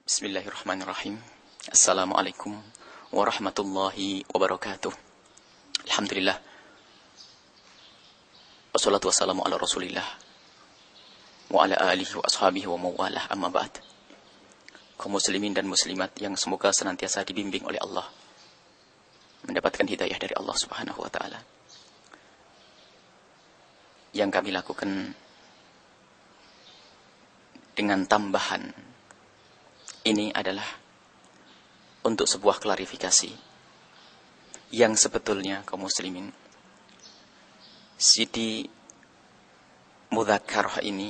Bismillahirrahmanirrahim. Assalamualaikum warahmatullahi wabarakatuh. Alhamdulillah. Wassalatu wassalamu ala rasulillah wa ala alihi wa ashabihi wa mawalah, amma ba'd. Kaum muslimin dan muslimat yang semoga senantiasa dibimbing oleh Allah, mendapatkan hidayah dari Allah subhanahu wa ta'ala. Yang kami lakukan dengan tambahan ini adalah untuk sebuah klarifikasi yang sebetulnya kaum muslimin, CD Mudzakarah ini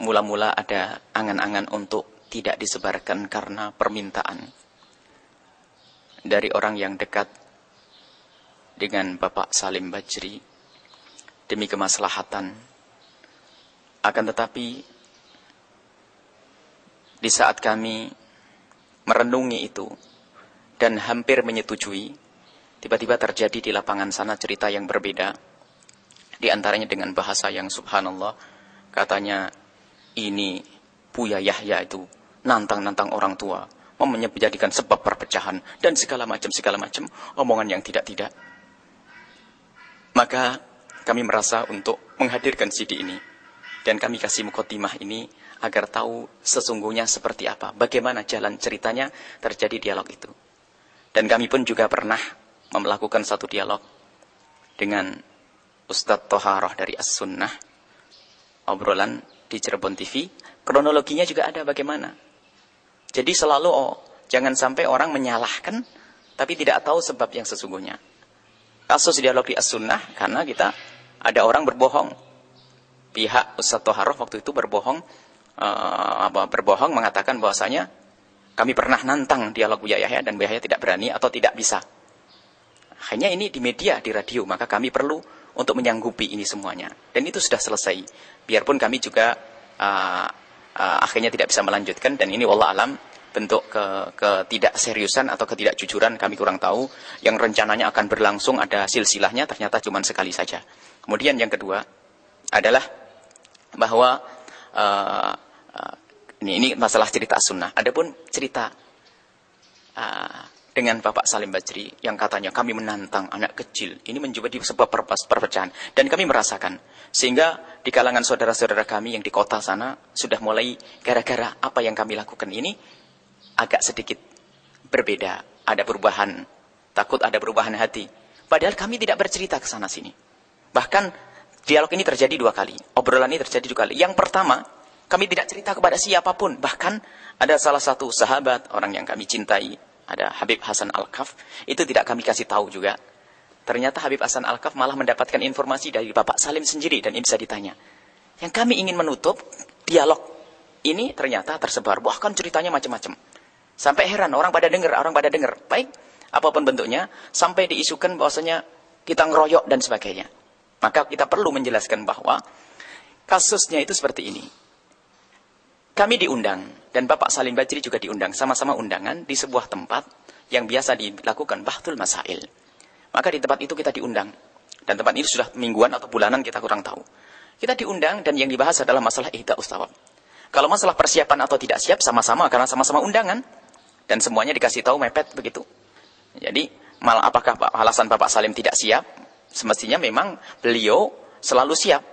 mula-mula ada angan-angan untuk tidak disebarkan karena permintaan dari orang yang dekat dengan Bapak Salim Bajri demi kemaslahatan. Akan tetapi di saat kami merenungi itu dan hampir menyetujui, tiba-tiba terjadi di lapangan sana cerita yang berbeda. Di antaranya dengan bahasa yang subhanallah, katanya ini Buya Yahya itu nantang-nantang orang tua, menjadikan sebab perpecahan dan segala macam omongan yang tidak-tidak. Maka kami merasa untuk menghadirkan CD ini dan kami kasih mukadimah ini agar tahu sesungguhnya seperti apa, bagaimana jalan ceritanya terjadi dialog itu. Dan kami pun juga pernah melakukan satu dialog dengan Ustadz Toharoh dari As-Sunnah, obrolan di Cirebon TV. Kronologinya juga ada bagaimana. Jadi selalu jangan sampai orang menyalahkan tapi tidak tahu sebab yang sesungguhnya. Kasus dialog di As-Sunnah karena kita ada orang berbohong. Pihak Ustadz Toharoh waktu itu berbohong mengatakan bahwasanya kami pernah nantang dialog Buya Yahya dan Buya Yahya tidak berani atau tidak bisa. Hanya ini di media, di radio, maka kami perlu untuk menyanggupi ini semuanya. Dan itu sudah selesai. Biarpun kami juga akhirnya tidak bisa melanjutkan, dan ini wallah alam bentuk ketidakseriusan atau ketidakjujuran, kami kurang tahu. Yang rencananya akan berlangsung ada silsilahnya, ternyata cuma sekali saja. Kemudian yang kedua adalah bahwa ini masalah cerita As-Sunnah. Adapun cerita dengan Bapak Salim Bajri yang katanya kami menantang anak kecil, ini menjadi sebab perpecahan. Dan kami merasakan, sehingga di kalangan saudara-saudara kami yang di kota sana sudah mulai gara-gara apa yang kami lakukan ini agak sedikit berbeda, ada perubahan, takut ada perubahan hati. Padahal kami tidak bercerita ke sana sini. Bahkan dialog ini terjadi 2 kali, obrolan ini terjadi 2 kali. Yang pertama, kami tidak cerita kepada siapapun. Bahkan ada salah satu sahabat, orang yang kami cintai, ada Habib Hasan Al-Kaf, itu tidak kami kasih tahu juga. Ternyata Habib Hasan Al-Kaf malah mendapatkan informasi dari Bapak Salim sendiri dan ini bisa ditanya. Yang kami ingin menutup dialog ini ternyata tersebar, bahkan ceritanya macam-macam. Sampai heran, orang pada dengar. Baik, apapun bentuknya, sampai diisukan bahwasanya kita ngeroyok dan sebagainya. Maka kita perlu menjelaskan bahwa kasusnya itu seperti ini. Kami diundang, dan Bapak Salim Bajri juga diundang, sama-sama undangan di sebuah tempat yang biasa dilakukan Bahthul Masail. Maka di tempat itu kita diundang. Dan tempat ini sudah mingguan atau bulanan kita kurang tahu. Kita diundang dan yang dibahas adalah masalah ihda ustawab. Kalau masalah persiapan atau tidak siap, sama-sama karena sama-sama undangan. Dan semuanya dikasih tahu mepet begitu. Jadi, apakah alasan Bapak Salim tidak siap? Semestinya memang beliau selalu siap.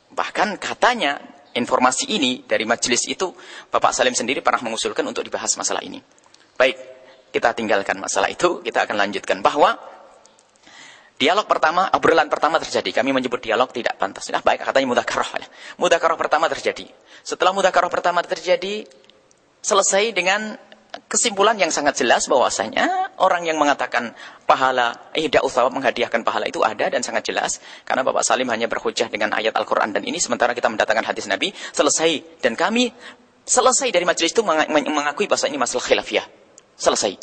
Bahkan katanya informasi ini dari majelis itu Bapak Salim sendiri pernah mengusulkan untuk dibahas masalah ini. Baik, kita tinggalkan masalah itu, kita akan lanjutkan bahwa dialog pertama, obrolan pertama terjadi. Kami menyebut dialog tidak pantas. Nah, baik, katanya mudzakarah. Mudzakarah pertama terjadi. Setelah mudzakarah pertama terjadi, selesai dengan kesimpulan yang sangat jelas bahwasanya orang yang mengatakan pahala ihda utsawab, menghadiahkan pahala itu ada dan sangat jelas karena Bapak Salim hanya berhujjah dengan ayat Al-Qur'an dan ini, sementara kita mendatangkan hadis Nabi. Selesai, dan kami selesai dari majelis itu mengakui bahwa ini masalah khilafiyah. Selesai.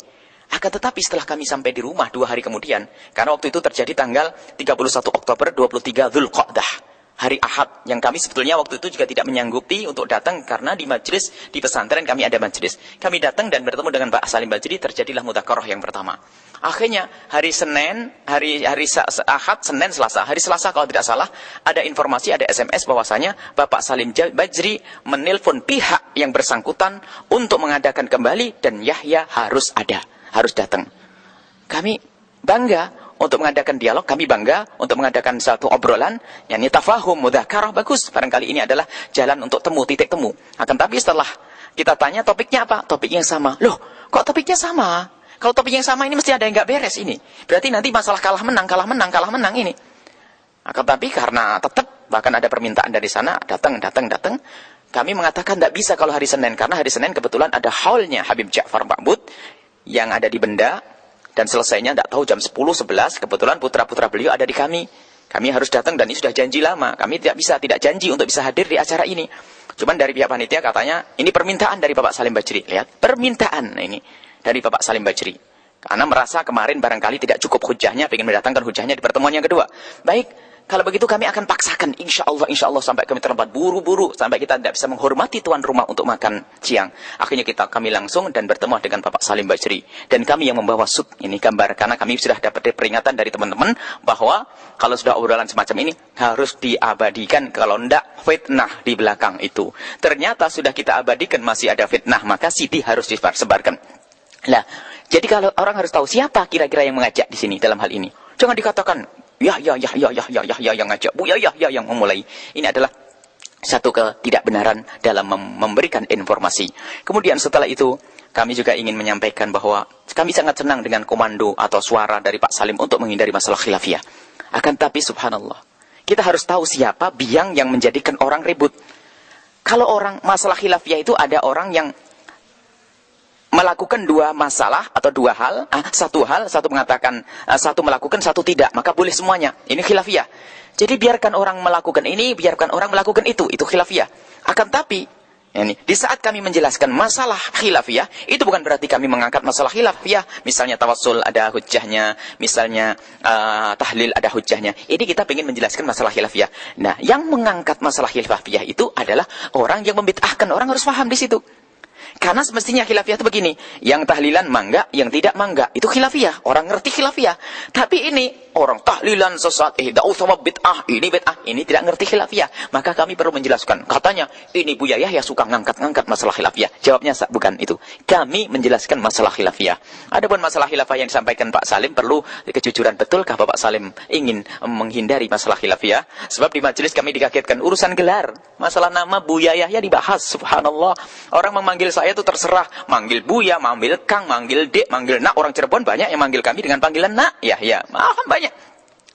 Akan tetapi setelah kami sampai di rumah 2 hari kemudian, karena waktu itu terjadi tanggal 31 Oktober 23 Dzulqa'dah. hari Ahad, yang kami sebetulnya waktu itu juga tidak menyanggupi untuk datang karena di majelis, di pesantren kami ada majelis. Kami datang dan bertemu dengan Pak Salim Bajri, terjadilah mudzakarah yang pertama. Akhirnya hari Senin, hari Ahad, Senin, Selasa. Hari Selasa kalau tidak salah ada informasi, ada SMS bahwasanya Bapak Salim Bajri menelpon pihak yang bersangkutan untuk mengadakan kembali dan Yahya harus ada, harus datang. Kami bangga untuk mengadakan dialog, kami bangga untuk mengadakan satu obrolan, yakni tafahum, mudzakarah, bagus. Barangkali ini adalah jalan untuk temu, titik temu. Akan tapi setelah kita tanya topiknya apa? Topik yang sama. Loh, kok topiknya sama? Kalau topik yang sama ini mesti ada yang nggak beres ini. Berarti nanti masalah kalah menang ini. Akan tapi karena tetap, bahkan ada permintaan dari sana, datang. Kami mengatakan tidak bisa kalau hari Senin. Karena hari Senin kebetulan ada haulnya Habib Ja'far Ma'bud yang ada di Benda. Dan selesainya tidak tahu jam 10, 11, kebetulan putra-putra beliau ada di kami. Kami harus datang dan ini sudah janji lama. Kami tidak janji untuk bisa hadir di acara ini. Cuman dari pihak panitia katanya, ini permintaan dari Bapak Salim Bajri. Lihat, permintaan ini dari Bapak Salim Bajri. Karena merasa kemarin barangkali tidak cukup hujahnya, ingin mendatangkan hujahnya di pertemuan yang kedua. Baik. Kalau begitu kami akan paksakan, insya Allah sampai kami terlambat buru-buru, sampai kita tidak bisa menghormati tuan rumah untuk makan siang. Akhirnya kami langsung dan bertemu dengan Bapak Salim Bajri. Dan kami yang membawa ini gambar, karena kami sudah dapat peringatan dari teman-teman, bahwa kalau sudah obrolan semacam ini, harus diabadikan, kalau tidak fitnah di belakang itu. Ternyata sudah kita abadikan, masih ada fitnah, maka CD harus disebarkan. Nah, jadi kalau orang harus tahu siapa kira-kira yang mengajak di sini dalam hal ini. Jangan dikatakan, ya yang ngajak, ya yang memulai. Ini adalah satu ketidakbenaran dalam memberikan informasi. Kemudian setelah itu, kami juga ingin menyampaikan bahwa kami sangat senang dengan komando atau suara dari Pak Salim untuk menghindari masalah khilafiyah. Akan tapi subhanallah, kita harus tahu siapa biang yang menjadikan orang ribut. Kalau orang masalah khilafiyah itu ada orang yang melakukan dua masalah atau dua hal, satu mengatakan satu melakukan, satu tidak, maka boleh semuanya. Ini khilafiyah. Jadi biarkan orang melakukan ini, biarkan orang melakukan itu khilafiyah. Akan tapi ini di saat kami menjelaskan masalah khilafiyah, itu bukan berarti kami mengangkat masalah khilafiyah. Misalnya tawassul ada hujjahnya, misalnya tahlil ada hujjahnya. Ini kita ingin menjelaskan masalah khilafiyah. Nah, yang mengangkat masalah khilafiyah itu adalah orang yang membid'ahkan. Orang harus paham di situ. Karena semestinya khilafiyah itu begini, yang tahlilan mangga, yang tidak mangga, itu khilafiyah. Orang ngerti khilafiyah. Tapi ini orang tahlilan sesat, sama bid'ah, ini tidak ngerti khilafiyah. Maka kami perlu menjelaskan. Katanya, ini Buya Yahya suka ngangkat-ngangkat masalah khilafiyah. Jawabnya bukan itu. Kami menjelaskan masalah khilafiyah. Adapun masalah khilafiyah yang disampaikan Pak Salim, perlu kejujuran, betulkah Bapak Salim ingin menghindari masalah khilafiyah? Sebab di majelis kami dikagetkan urusan gelar. Masalah nama Buya Yahya dibahas, subhanallah. Orang memanggil saya itu terserah, manggil Buya, manggil Kang, manggil Dek, manggil Nak. Orang Cirebon banyak yang manggil kami dengan panggilan Nak, Yahya. Banyak.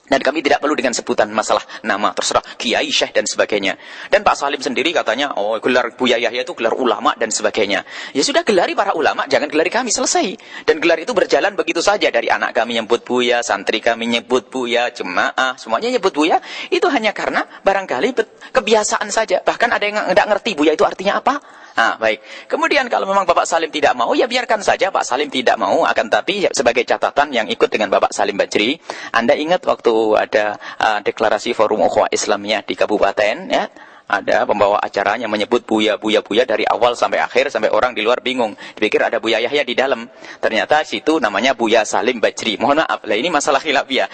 Dan kami tidak perlu dengan sebutan masalah nama, terserah Kiai, Syekh dan sebagainya. Dan Pak Salim sendiri katanya, gelar Buya Yahya itu gelar ulama dan sebagainya. Ya sudah, gelari para ulama, jangan gelari kami, selesai. Dan gelar itu berjalan begitu saja, dari anak kami nyebut Buya, santri kami nyebut Buya, jemaah, semuanya nyebut Buya. Itu hanya karena barangkali kebiasaan saja. Bahkan ada yang tidak ngerti Buya itu artinya apa. Nah, baik. Kemudian kalau memang Bapak Salim tidak mau, ya biarkan saja Pak Salim tidak mau. Akan tapi sebagai catatan yang ikut dengan Bapak Salim Bajri, Anda ingat waktu ada deklarasi Forum Ukhuwah Islamiyah di Kabupaten, ya, ada pembawa acaranya menyebut Buya dari awal sampai akhir, sampai orang di luar bingung. Dipikir ada Buya Yahya di dalam. Ternyata situ namanya Buya Salim Bajri. Mohon maaf, lah ini masalah khilafiyah.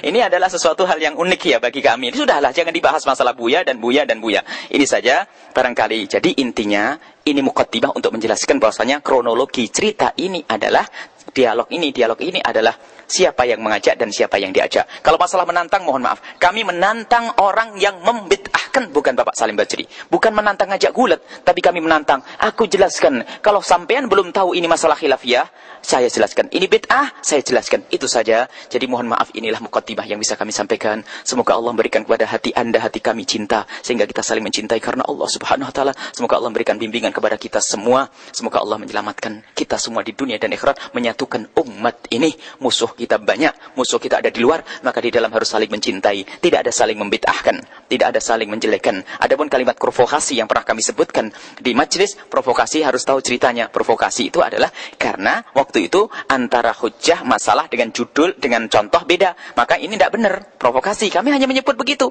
Ini adalah sesuatu hal yang unik ya bagi kami. Ini sudahlah, jangan dibahas masalah Buya dan Buya. Ini saja barangkali. Jadi intinya, ini muqaddimah untuk menjelaskan bahwasanya kronologi cerita ini adalah dialog ini adalah siapa yang mengajak dan siapa yang diajak. Kalau masalah menantang, mohon maaf, kami menantang orang yang membid'ahkan, bukan Bapak Salim Bajri. Bukan menantang ngajak gulat, tapi kami menantang. Aku jelaskan, kalau sampean belum tahu ini masalah khilafiyah, saya jelaskan. Ini bid'ah, saya jelaskan. Itu saja. Jadi mohon maaf, inilah muqaddimah yang bisa kami sampaikan. Semoga Allah memberikan kepada hati Anda, hati kami cinta, sehingga kita saling mencintai karena Allah Subhanahu wa taala. Semoga Allah memberikan bimbingan kepada kita semua. Semoga Allah menyelamatkan kita semua di dunia dan akhirat, menyatukan umat ini. Musuh kita banyak, musuh kita ada di luar, maka di dalam harus saling mencintai. Tidak ada saling membid'ahkan, tidak ada saling menjelekkan. Adapun kalimat provokasi yang pernah kami sebutkan di majelis, provokasi harus tahu ceritanya. Provokasi itu adalah karena waktu itu antara hujjah masalah dengan judul dengan contoh beda, maka ini tidak benar provokasi. Kami hanya menyebut begitu.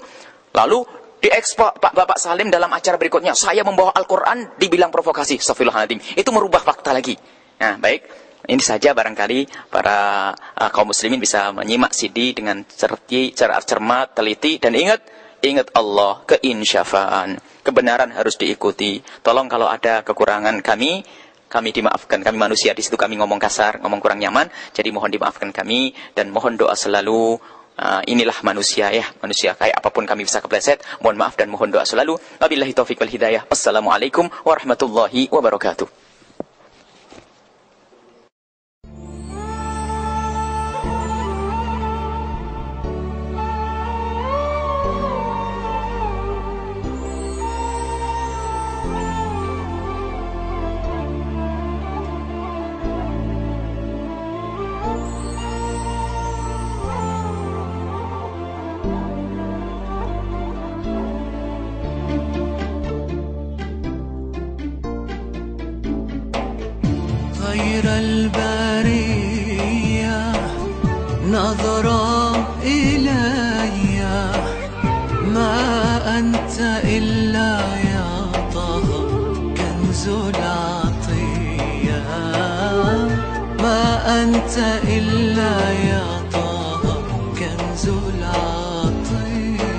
Lalu Diekspor Bapak Salim dalam acara berikutnya, saya membawa Al-Quran, dibilang provokasi. Astagfirullahaladzim. Itu merubah fakta lagi. Nah, baik. Ini saja barangkali para kaum muslimin bisa menyimak CD dengan cermat, teliti, dan ingat Allah, keinsyafaan. Kebenaran harus diikuti. Tolong kalau ada kekurangan kami dimaafkan. Kami manusia, di situ kami ngomong kasar, ngomong kurang nyaman. Jadi mohon dimaafkan kami dan mohon doa selalu. Inilah manusia ya, manusia kayak apapun kami bisa kepleset. Mohon maaf dan mohon doa selalu. Wabillahi taufiq wal hidayah. Assalamualaikum warahmatullahi wabarakatuh. خير البرية نظرا إلي ما أنت إلا يا طه كنز العطية ما أنت إلا يا طه كنز العطية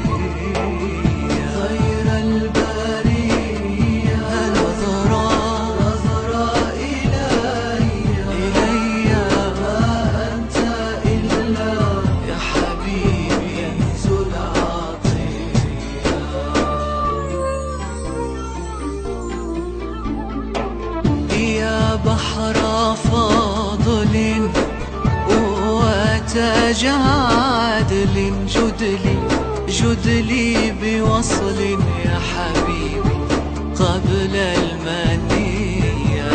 خير البرية نظرا بحر فاضل وتاج عدل جدلي بوصل يا حبيبي قبل المنية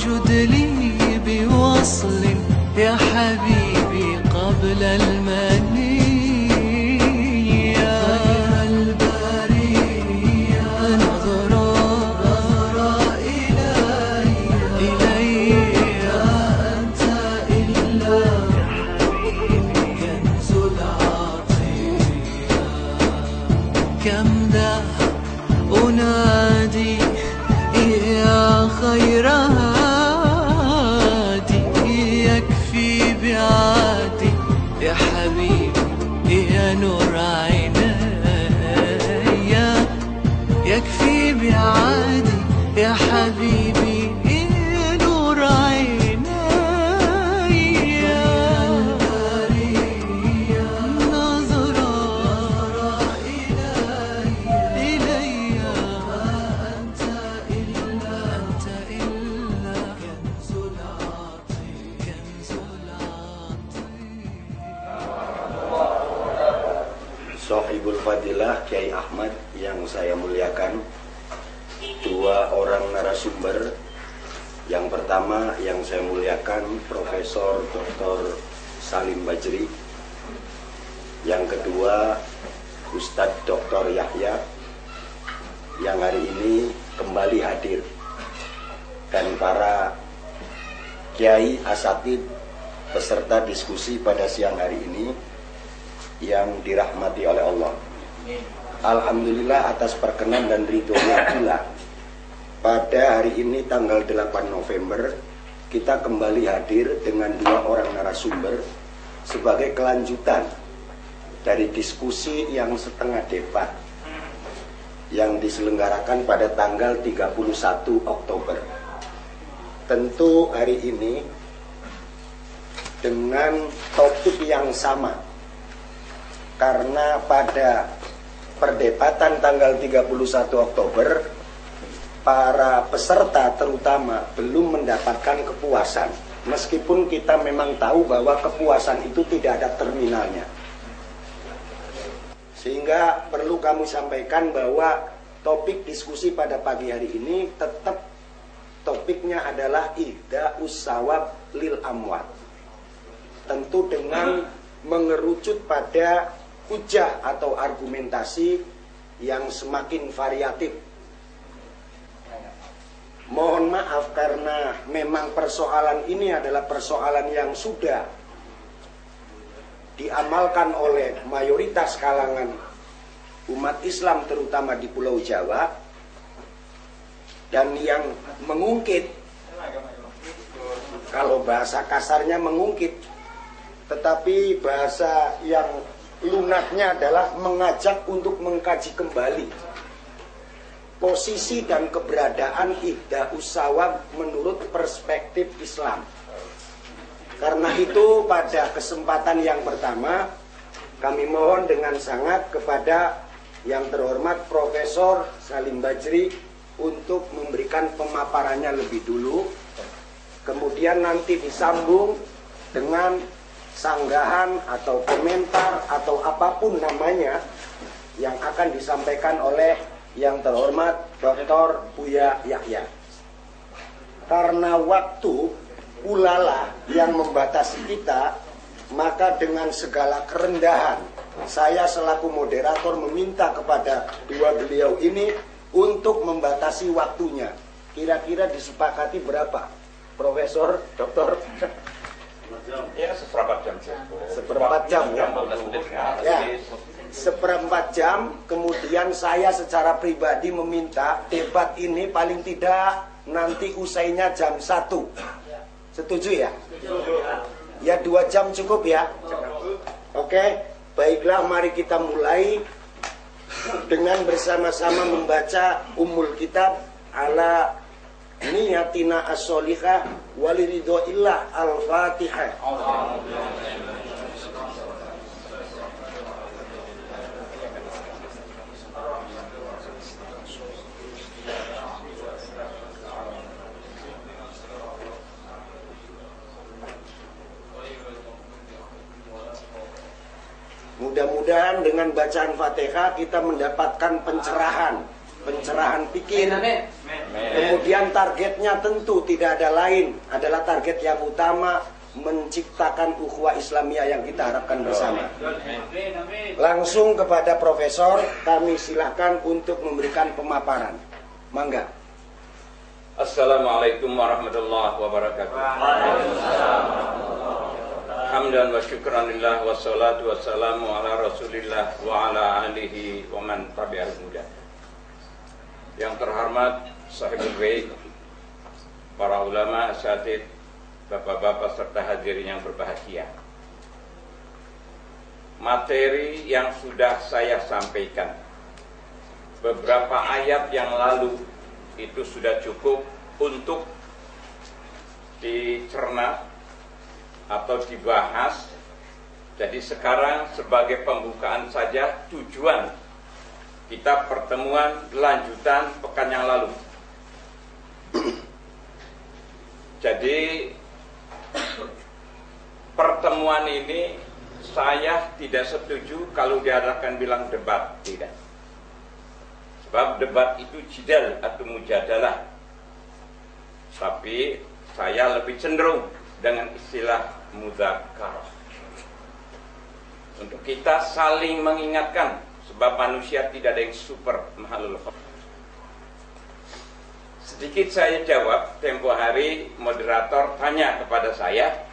جدلي بوصل يا حبيبي قبل المنية كم ذا أنادي يا خير هادي يكفي بعادي يا حبيبي يا نور عيني يكفي بعادي يا حبيبي يا نور عيني Sohibul Fadilah Kiai Ahmad yang saya muliakan, dua orang narasumber. Yang pertama yang saya muliakan Profesor Dr. Salim Bajri. Yang kedua Ustadz Dr. Yahya yang hari ini kembali hadir, dan para Kiai Asatid peserta diskusi pada siang hari ini yang dirahmati oleh Allah. Alhamdulillah atas perkenan dan ridhonya pula, pada hari ini tanggal 8 November kita kembali hadir dengan dua orang narasumber sebagai kelanjutan dari diskusi yang setengah debat yang diselenggarakan pada tanggal 31 Oktober. Tentu hari ini dengan topik yang sama, karena pada perdebatan tanggal 31 Oktober para peserta terutama belum mendapatkan kepuasan, meskipun kita memang tahu bahwa kepuasan itu tidak ada terminalnya. Sehingga perlu kami sampaikan bahwa topik diskusi pada pagi hari ini tetap topiknya adalah ihda'us sawab lil amwat, tentu dengan mengerucut pada hujah atau argumentasi yang semakin variatif. Mohon maaf karena memang persoalan ini adalah persoalan yang sudah diamalkan oleh mayoritas kalangan umat Islam terutama di Pulau Jawa, dan yang mengungkit, kalau bahasa kasarnya mengungkit, tetapi bahasa yang lunaknya adalah mengajak untuk mengkaji kembali posisi dan keberadaan Ihda'us Shawab menurut perspektif Islam. Karena itu pada kesempatan yang pertama kami mohon dengan sangat kepada yang terhormat Profesor Salim Bajri untuk memberikan pemaparannya lebih dulu, kemudian nanti disambung dengan sanggahan atau komentar atau apapun namanya yang akan disampaikan oleh yang terhormat Dr. Buya Yahya. Karena waktu ulala yang membatasi kita, maka dengan segala kerendahan saya selaku moderator meminta kepada dua beliau ini untuk membatasi waktunya. Kira-kira disepakati berapa, Profesor, Doktor? Ya, seperempat jam. Seperempat jam ya? Ya, seperempat jam. Kemudian saya secara pribadi meminta debat ini paling tidak nanti usainya jam 1. Setuju ya? Ya, 2 jam cukup ya? Oke, baiklah, mari kita mulai dengan bersama-sama membaca Ummul Kitab ala niyatina as-solihah waliridhoillah al-fatihah. Mudah-mudahan dengan bacaan Fatihah kita mendapatkan pencerahan pikir. Kemudian targetnya tentu tidak ada lain, adalah target yang utama, menciptakan ukhuwah Islamiyah yang kita harapkan bersama. Langsung kepada Profesor, kami silahkan untuk memberikan pemaparan. Mangga. Assalamualaikum warahmatullahi wabarakatuh. Hamdan wa syukran lillah wassalatu wassalamu ala rasulillah wa ala alihi wa man tabi'al huda. Yang terhormat sahibul baik, para ulama, asatidz, bapak-bapak serta hadirin yang berbahagia. Materi yang sudah saya sampaikan beberapa ayat yang lalu itu sudah cukup untuk dicerna atau dibahas. Jadi sekarang sebagai pembukaan saja, tujuan kita pertemuan lanjutan pekan yang lalu. Jadi pertemuan ini saya tidak setuju kalau diadakan bilang debat, tidak. Sebab debat itu jidal atau mujadalah. Tapi saya lebih cenderung dengan istilah mudzakarah. Untuk kita saling mengingatkan, sebab manusia tidak ada yang super mahalul khalq. Sedikit saya jawab, tempo hari moderator tanya kepada saya,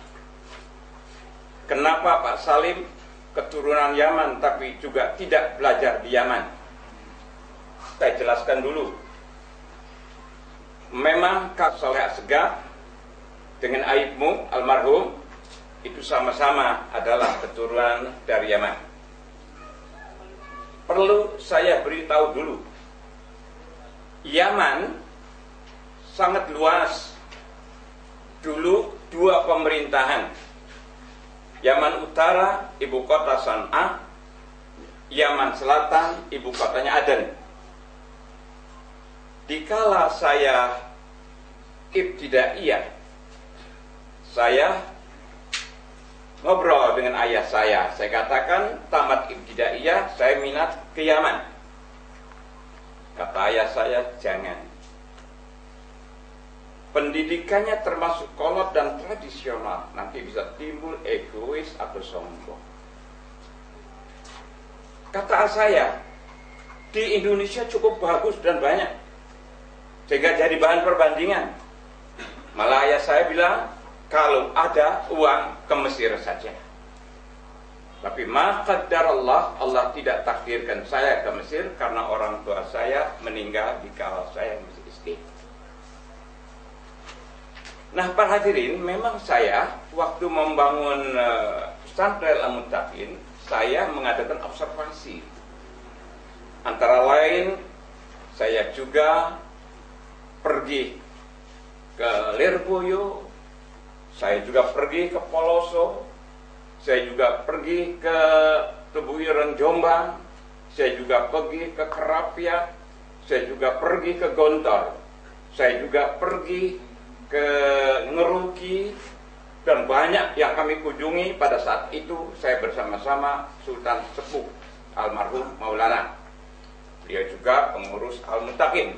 kenapa Pak Salim keturunan Yaman tapi juga tidak belajar di Yaman? Saya jelaskan dulu. Memang Kak Saleh Asegaf dengan Aibmu almarhum itu sama-sama adalah keturunan dari Yaman. Perlu saya beritahu dulu, Yaman sangat luas. Dulu 2 pemerintahan, Yaman Utara ibu kota San'a, Yaman Selatan ibu kotanya Aden. Dikala saya ibtidaiyah, saya ngobrol dengan ayah saya katakan tamat ibtidaiyah saya minat ke Yaman. Kata ayah saya, jangan. Pendidikannya termasuk kolot dan tradisional, nanti bisa timbul egois atau sombong. Kata saya, di Indonesia cukup bagus dan banyak, sehingga jadi bahan perbandingan. Malah ayah saya bilang, kalau ada uang ke Mesir saja. Tapi ma qaddarallah, Allah tidak takdirkan saya ke Mesir karena orang tua saya meninggal di kala saya masih SD. Nah, para hadirin, memang saya waktu membangun pesantren Al-Muttaqin, saya mengadakan observasi. Antara lain, saya juga pergi ke Lirboyo, saya juga pergi ke Poloso, saya juga pergi ke Tebuireng Jombang, saya juga pergi ke Kerapiak, saya juga pergi ke Gontor, saya juga pergi ke Ngeruki, dan banyak yang kami kunjungi. Pada saat itu saya bersama-sama Sultan Sepuh almarhum Maulana. Dia juga pengurus Al-Muttaqin.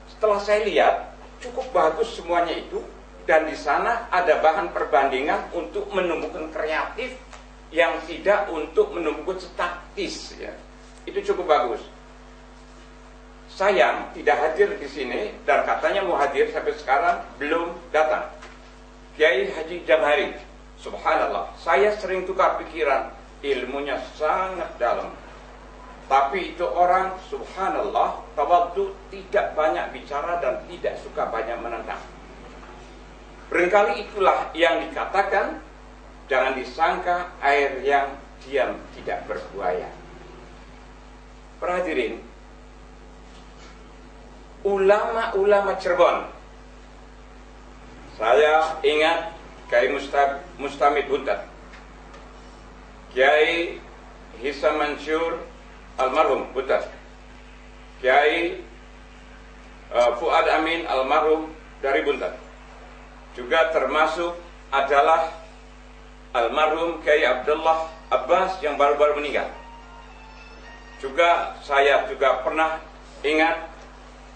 Setelah saya lihat, cukup bagus semuanya itu. Dan di sana ada bahan perbandingan untuk menumbuhkan kreatif yang tidak untuk menumbuhkan statis. Ya. Itu cukup bagus. Sayang tidak hadir di sini dan katanya mau hadir sampai sekarang belum datang. Kiai Haji Jamhari, subhanallah, saya sering tukar pikiran, ilmunya sangat dalam. Tapi itu orang, subhanallah, tawadhu, tidak banyak bicara dan tidak suka banyak menentang. Barangkali itulah yang dikatakan, jangan disangka air yang diam tidak berbuaya. Para hadirin, ulama-ulama Cirebon, saya ingat Kiai Mustamid Buntat, Kiai Hisam Mansur almarhum Buntat, Kiai Fuad Amin almarhum dari Buntat. Juga termasuk adalah almarhum Kiai Abdullah Abbas yang baru-baru meninggal. Juga saya juga pernah ingat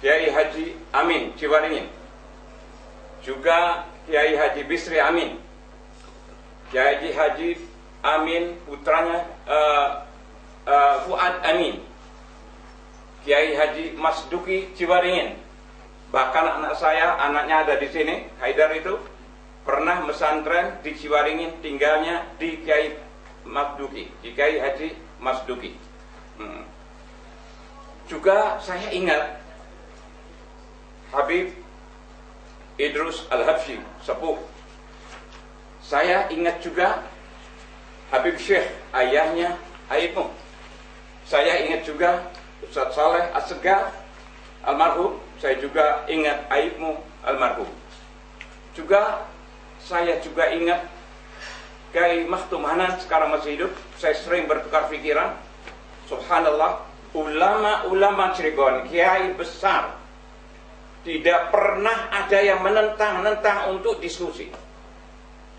Kiai Haji Amin Ciwaringin. Juga Kiai Haji Bisri Amin. Kiai Haji Amin putranya Fuad Amin. Kiai Haji Masduki Ciwaringin. Bahkan anak saya, anaknya ada di sini, Haidar itu pernah mesantren di Ciwaringin, tinggalnya di Kiai Masduki, di Kiai Haji Masduki. Juga saya ingat Habib Idrus Al-Habsyi, sepuh. Saya ingat juga Habib Syekh, ayahnya Aibmu. Saya ingat juga Ustaz Saleh As-Segar almarhum. Saya juga ingat Aibmu almarhum. Juga saya juga ingat Kiai Makhtum Hanan, sekarang masih hidup. Saya sering bertukar pikiran. Subhanallah, ulama-ulama Cirebon, kiai besar, tidak pernah ada yang menentang-nentang untuk diskusi,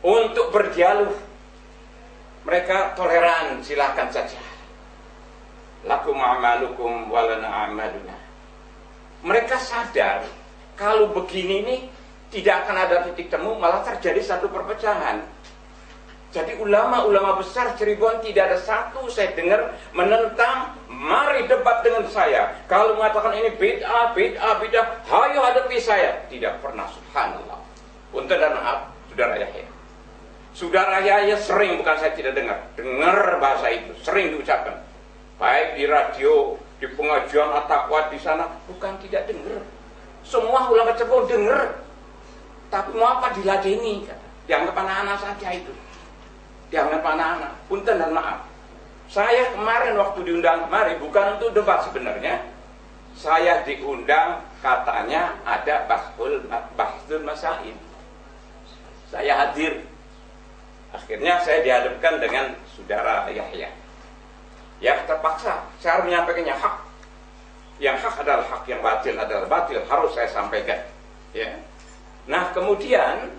untuk berdialog. Mereka toleran, silakan saja. Lakum a'malukum walana a'maluna. Mereka sadar kalau begini nih tidak akan ada titik temu, malah terjadi satu perpecahan. Jadi ulama-ulama besar Cirebon tidak ada satu saya dengar menentang, mari debat dengan saya. Kalau mengatakan ini bid'ah, hayo hadapi saya. Tidak pernah, subhanallah. Untuk dan maaf, saudara Yahya. Saudara Yahya sering, bukan saya tidak dengar bahasa itu, sering diucapkan. Baik di radio, di pengajian at-taqwa di sana, bukan tidak dengar. Semua ulama Cirebon dengar. Tapi mau apa diladeni? Dianggap anak-anak saja itu. Dianggap anak-anak. Punten dan maaf. Saya kemarin waktu diundang kemari bukan untuk debat sebenarnya. Saya diundang katanya ada bahsul masail. Saya hadir. Akhirnya saya dihadapkan dengan saudara Yahya. Ya terpaksa saya harus menyampaikannya hak. Yang hak adalah hak, yang batil adalah batil, harus saya sampaikan. Ya. Nah kemudian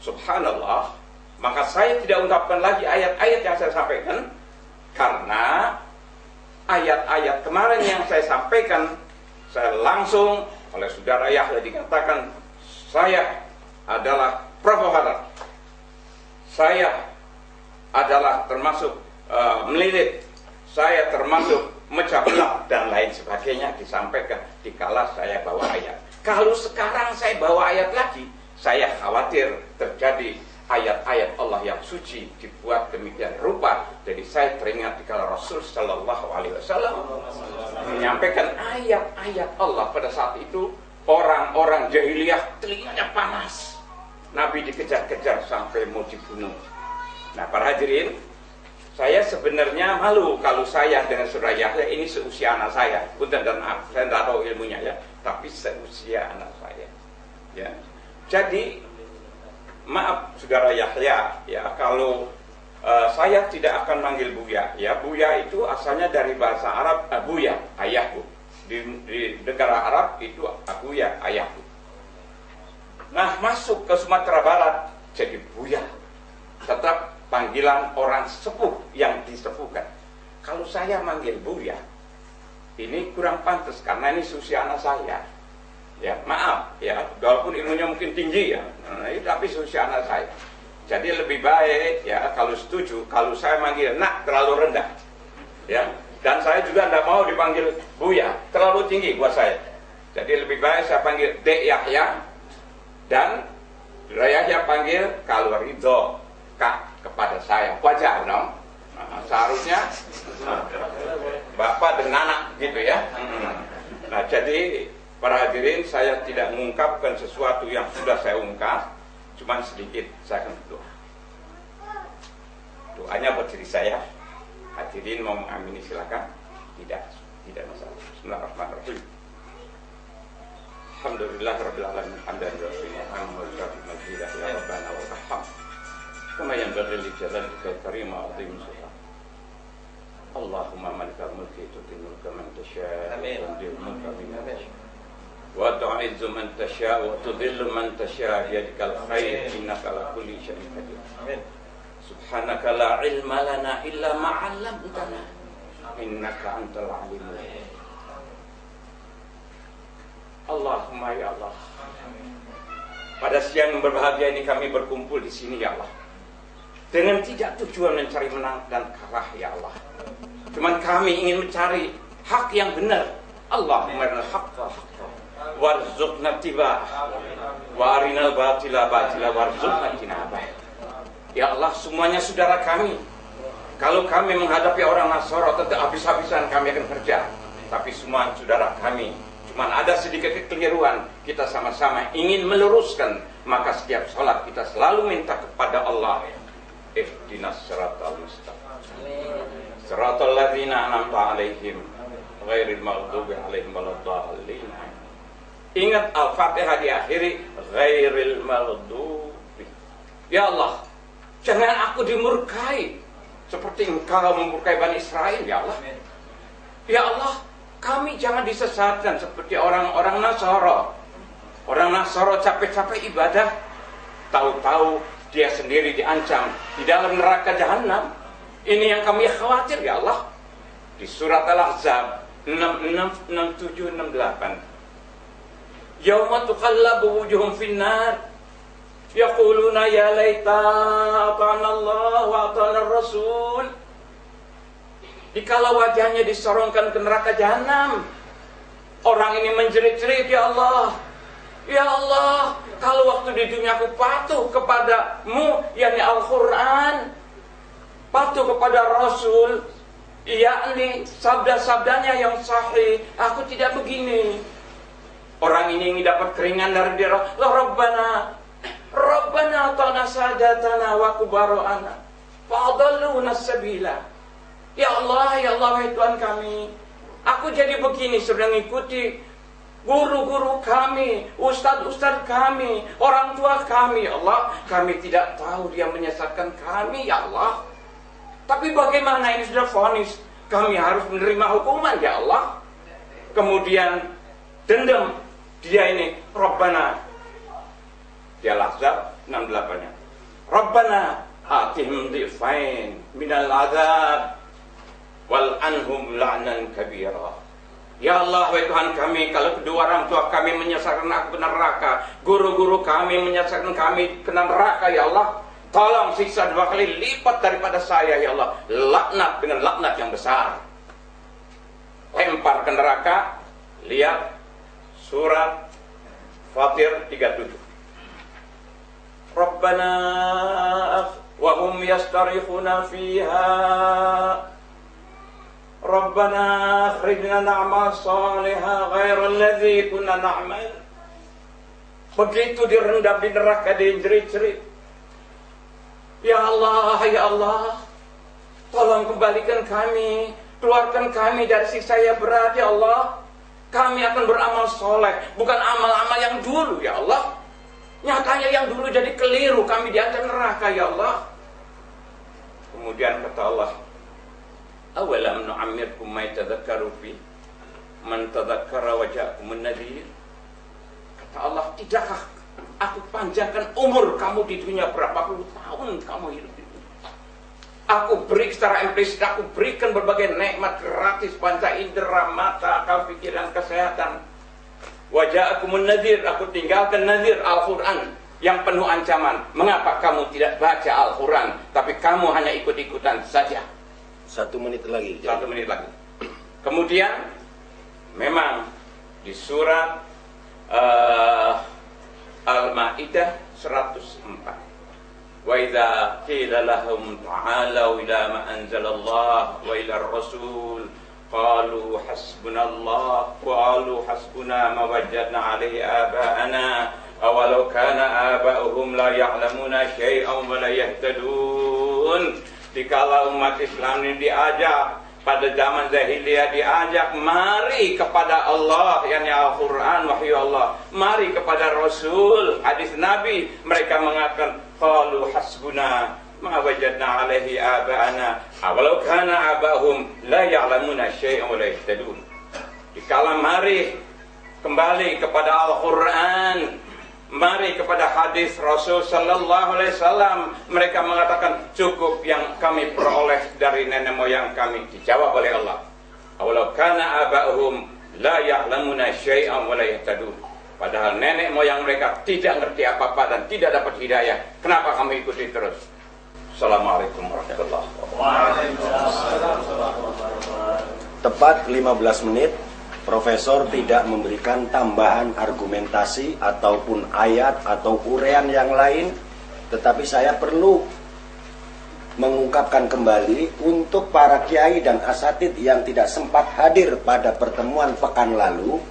subhanallah, maka saya tidak ungkapkan lagi ayat-ayat yang saya sampaikan, karena ayat-ayat kemarin yang saya sampaikan, saya langsung oleh saudara Yahya dikatakan saya adalah provokator, saya adalah termasuk melilit, saya termasuk mecah belah dan lain sebagainya disampaikan dikala saya bawa ayat. Kalau sekarang saya bawa ayat lagi, saya khawatir terjadi ayat-ayat Allah yang suci dibuat demikian rupa. Jadi saya teringat dikala Rasul Shallallahu Alaihi Wasallam menyampaikan ayat-ayat Allah. Pada saat itu orang-orang jahiliyah telinganya panas. Nabi dikejar-kejar sampai mau dibunuh. Nah, para hadirin, saya sebenarnya malu kalau saya dengan saudara Yahya ini seusia anak saya. Punten dan maaf, saya tidak tahu ilmunya ya, tapi seusia anak saya. Ya, jadi maaf saudara Yahya, ya kalau saya tidak akan manggil Buya. Ya, Buya itu asalnya dari bahasa Arab Abuya, ayahku. Di negara Arab itu Abuya, ayahku. Nah, masuk ke Sumatera Barat jadi Buya. Tetap panggilan orang sepuh yang disepuhkan. Kalau saya manggil Buya, ini kurang pantas karena ini usia anak saya. Ya, maaf ya, walaupun ilmunya mungkin tinggi ya, tapi usia anak saya. Jadi lebih baik ya kalau setuju, kalau saya manggil nak terlalu rendah. Ya, dan saya juga tidak mau dipanggil Buya, terlalu tinggi buat saya. Jadi lebih baik saya panggil Dek Yahya dan Yahya panggil kalau ridho Kak kepada saya, wajar dong. Nah, seharusnya bapak dan anak gitu ya. Nah, jadi para hadirin, saya tidak mengungkapkan sesuatu yang sudah saya ungkap, cuman sedikit saya akan berdoa. Doanya buat diri saya. Hadirin mau mengamini silakan. Tidak masalah. Bismillahirrahmanirrahim. Alhamdulillahirabbil alamin. Hamdan lillahi wa bihamdihi ya rabbana wa rahman. Kama yanbaghi li jalalika karim azim sultan. Allahumma malikal mulki tu'til mulka man tasha' wa tanzi'ul mulka mimman tasha' wa tu'izzu man tasha' wa tudhillu man tasha' biyadikal khair innaka ala kulli syai'in qadir. Amin. Subhanaka la ilma lana illa ma 'allamtana innaka antal alimul hakim. Allahumma ya Allah. Pada siang yang berbahagia ini kami berkumpul di sini ya Allah. Dengan tidak tujuan mencari menang dan kalah ya Allah. Cuman kami ingin mencari hak yang benar. Allahumma arinal haqqa haqqa warzuqna tiba'ah wa arinal batila batila warzuqna tinabah. Ya Allah, semuanya saudara kami. Kalau kami menghadapi orang Nasara, tentu habis-habisan kami akan kerja. Tapi semua saudara kami. Cuman ada sedikit kekeliruan. Kita sama-sama ingin meluruskan. Maka setiap sholat kita selalu minta kepada Allah. Ihdinas siratal mustaqim. Siratal ladzina an'amta 'alaihim ghairil maghdubi 'alaihim waladdallin. Ingat Al-Fatihah diakhiri ghairil maghdubi. Ya Allah, jangan aku dimurkai seperti Engkau memurkai Bani Israil ya Allah. Ya Allah, kami jangan disesatkan seperti orang-orang Nasara. Orang Nasara capek-capek ibadah, tahu-tahu dia sendiri diancam di dalam neraka jahanam. Ini yang kami khawatir ya Allah. Di surat Al-Ahzab 66, 67, 68. Yauma tuqallabu wujuhum finnar yaquluna ya laita ata'na Allah wa ata'na Rasul. Dikala wajahnya disorongkan ke neraka jahanam, orang ini menjerit-jerit, ya Allah, ya Allah, kalau waktu di dunia aku patuh kepadamu, yakni Al-Quran, patuh kepada Rasul, yakni sabda-sabdanya yang sahih, aku tidak begini. Orang ini ingin dapat keringan dari dia. Rabbana ta'na sadatana wa kubara'ana fa'adalluna sabila. Ya Allah, wahai Tuhan kami, aku jadi begini sedang mengikuti guru-guru kami, ustadz-ustadz kami, orang tua kami. Ya Allah, kami tidak tahu dia menyesatkan kami, ya Allah. Tapi bagaimana ini sudah vonis, kami harus menerima hukuman, ya Allah. Kemudian dendam dia ini, Rabbana, dia Al-Ahzab 68-nya. Rabbana atihim difain minal azab wal anhum la'nan kabira. Ya Allah, wahai Tuhan kami, kalau kedua orang tua kami menyesatkan aku ke neraka, guru-guru kami menyesatkan kami ke neraka, ya Allah, tolong siksa 2 kali lipat daripada saya, ya Allah. Laknat dengan laknat yang besar. Lempar ke neraka. Lihat surat Fatir 37. Rabbana wa hum yastarikhuna fiha Rabbana akhrijna na'mal salihah ghairal ladzi kunna na'mal. Begitu direndam di neraka, dijerit-jerit, ya Allah, tolong kembalikan kami, keluarkan kami dari siksa yang berat ya Allah. Kami akan beramal soleh, bukan amal-amal yang dulu ya Allah. Nyatanya yang dulu jadi keliru, kami diancam neraka ya Allah. Kemudian kata Allah, awalam nu'ammirkum ma yatadhakkaru fi man tadhakkara wa ja'akumun nadhir. Kata Allah, tidakkah aku panjangkan umur kamu di dunia, berapa puluh tahun kamu hidup di dunia. Aku beri secara implisit, aku berikan berbagai nikmat gratis, panca indera, mata, akal, pikiran, kesehatan. Wa ja'akumun nadhir, aku tinggalkan nadhir Al-Quran yang penuh ancaman. Mengapa kamu tidak baca Al-Quran, tapi kamu hanya ikut-ikutan saja? 1 menit lagi. 1 menit lagi. Kemudian memang di surat Al-Maidah 104. Wa idza qila lahum ta'alu ila ma anzalallah wa ila ar-rasul qalu hasbunallah qalu hasbuna ma wajadna alaihi aba'ana awalau kana aba'uhum la ya'lamuna syai'an wa la yahtadun. Dikala umat Islam ini diajak pada zaman jahiliyah, diajak mari kepada Allah, yakni Al-Quran, wahyu Allah, mari kepada Rasul, hadis Nabi, mereka mengatakan qalu hasbuna ma wajadna alaihi aba'ana awalau kana aba'hum la ya'lamuna syai'an wa la yahtadun. Dikala mari kembali kepada Al-Quran, mari kepada hadis Rasul sallallahu alaihi wasallam, mereka mengatakan cukup yang kami peroleh dari nenek moyang kami. Dijawab oleh Allah, awalau kana aba'hum la ya'lamuna syai'an wa la yahtadun. Padahal nenek moyang mereka tidak ngerti apa-apa dan tidak dapat hidayah. Kenapa kami ikuti terus? Assalamualaikum warahmatullahi wabarakatuh. Tepat 15 menit. Profesor tidak memberikan tambahan argumentasi ataupun ayat atau uraian yang lain, tetapi saya perlu mengungkapkan kembali untuk para kiai dan asatid yang tidak sempat hadir pada pertemuan pekan lalu.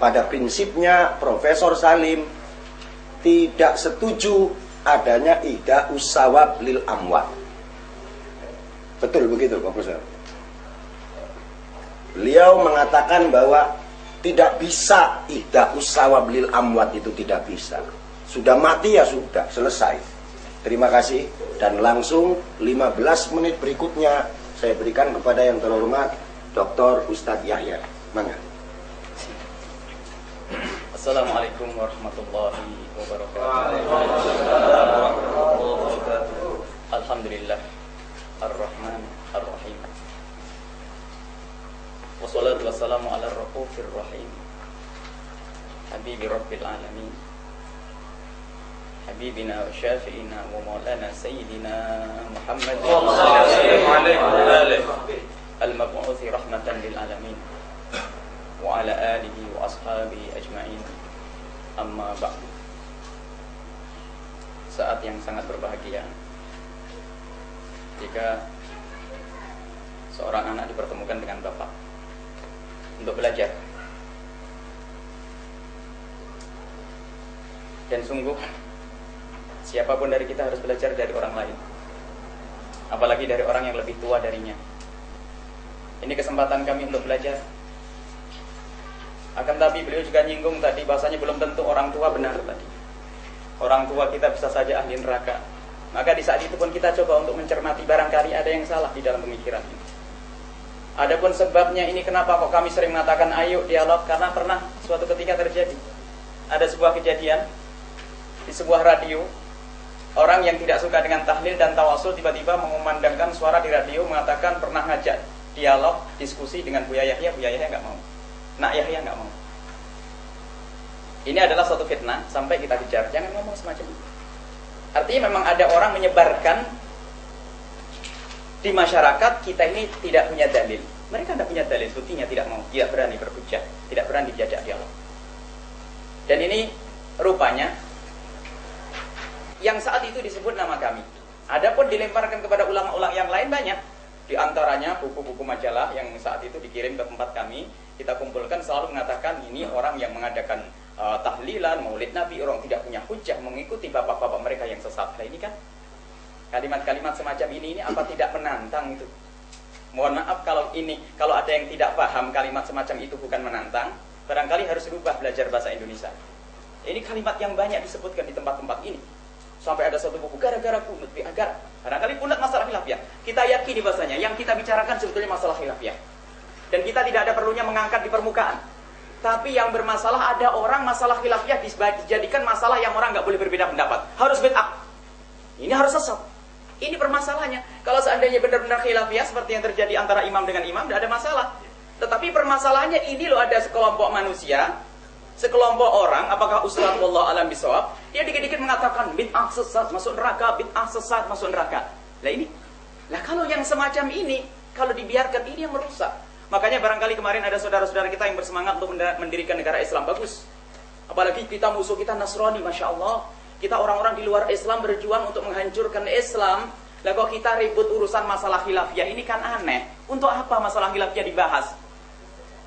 Pada prinsipnya Profesor Salim tidak setuju adanya ihda'us sawab lil amwat. Betul begitu Profesor? Beliau mengatakan bahwa tidak bisa ihda'us sawab lil amwat, itu tidak bisa. Sudah mati ya sudah, selesai. Terima kasih. Dan langsung 15 menit berikutnya saya berikan kepada yang terhormat Dr. Ustadz Yahya. Mangga. Assalamualaikum warahmatullahi wabarakatuh. Alhamdulillah Ar-Rahman Ar-Rahim. Wassalatu wassalamu ala ar-raufir rahim Habibi Rabbil Alamin Habibina wa syafi'ina wa maulana Sayyidina Muhammad al-mab'uthi rahmatan lil alamin wa ala alihi wa ashabihi ajma'in. Amma ba'du. Saat yang sangat berbahagia jika seorang anak dipertemukan dengan bapak untuk belajar. Dan sungguh siapapun dari kita harus belajar dari orang lain, apalagi dari orang yang lebih tua darinya. Ini kesempatan kami untuk belajar. Akan tapi beliau juga nyinggung tadi bahasanya belum tentu orang tua benar tadi. Orang tua kita bisa saja ahli neraka. Maka di saat itu pun kita coba untuk mencermati, barangkali ada yang salah di dalam pemikiran ini. Adapun sebabnya ini kenapa kok kami sering mengatakan ayo dialog, karena pernah suatu ketika terjadi. Ada sebuah kejadian di sebuah radio. Orang yang tidak suka dengan tahlil dan tawasul tiba-tiba mengumandangkan suara di radio mengatakan pernah ngajak dialog, diskusi dengan Buya Yahya nggak mau. Nak Yahya nggak mau. Ini adalah suatu fitnah sampai kita kejar. Jangan ngomong semacam itu. Artinya memang ada orang menyebarkan di masyarakat kita ini tidak punya dalil. Mereka tidak punya dalil, buktinya tidak mau, tidak berani berhujjah, tidak berani diajak dialog. Dan ini rupanya yang saat itu disebut nama kami. Adapun dilemparkan kepada ulama-ulama yang lain banyak. Di antaranya buku-buku majalah yang saat itu dikirim ke tempat kami, kita kumpulkan selalu mengatakan ini orang yang mengadakan tahlilan, maulid Nabi, orang tidak punya hujah mengikuti bapak-bapak mereka yang sesat. Nah ini kan kalimat-kalimat semacam ini apa tidak menantang itu? Mohon maaf kalau ada yang tidak paham kalimat semacam itu bukan menantang, barangkali harus rubah belajar bahasa Indonesia. Ini kalimat yang banyak disebutkan di tempat-tempat ini. Sampai ada satu buku gara-gara kunut, agar barangkali kunut masalah khilafiyah. Kita yakini bahasanya yang kita bicarakan sebetulnya masalah khilafiyah. Dan kita tidak ada perlunya mengangkat di permukaan. Tapi yang bermasalah ada orang masalah khilafiyah dijadikan masalah yang orang nggak boleh berbeda pendapat. Harus bid'ah. Ini harus sesat. Ini permasalahannya. Kalau seandainya benar-benar khilafiyah seperti yang terjadi antara imam dengan imam, tidak ada masalah. Tetapi permasalahannya ini loh, ada sekelompok manusia, sekelompok orang, apakah usulan wallahu alam bisawab, dia dikit-dikit mengatakan bid'ah sesat masuk neraka, bid'ah sesat masuk neraka. Lah kalau yang semacam ini, kalau dibiarkan ini yang merusak. Makanya barangkali kemarin ada saudara-saudara kita yang bersemangat untuk mendirikan negara Islam, bagus. Apalagi kita musuh kita Nasrani, Masya Allah. Kita orang-orang di luar Islam berjuang untuk menghancurkan Islam. Lah kok kita ribut urusan masalah khilafiyah, ini kan aneh. Untuk apa masalah khilafiyah dibahas?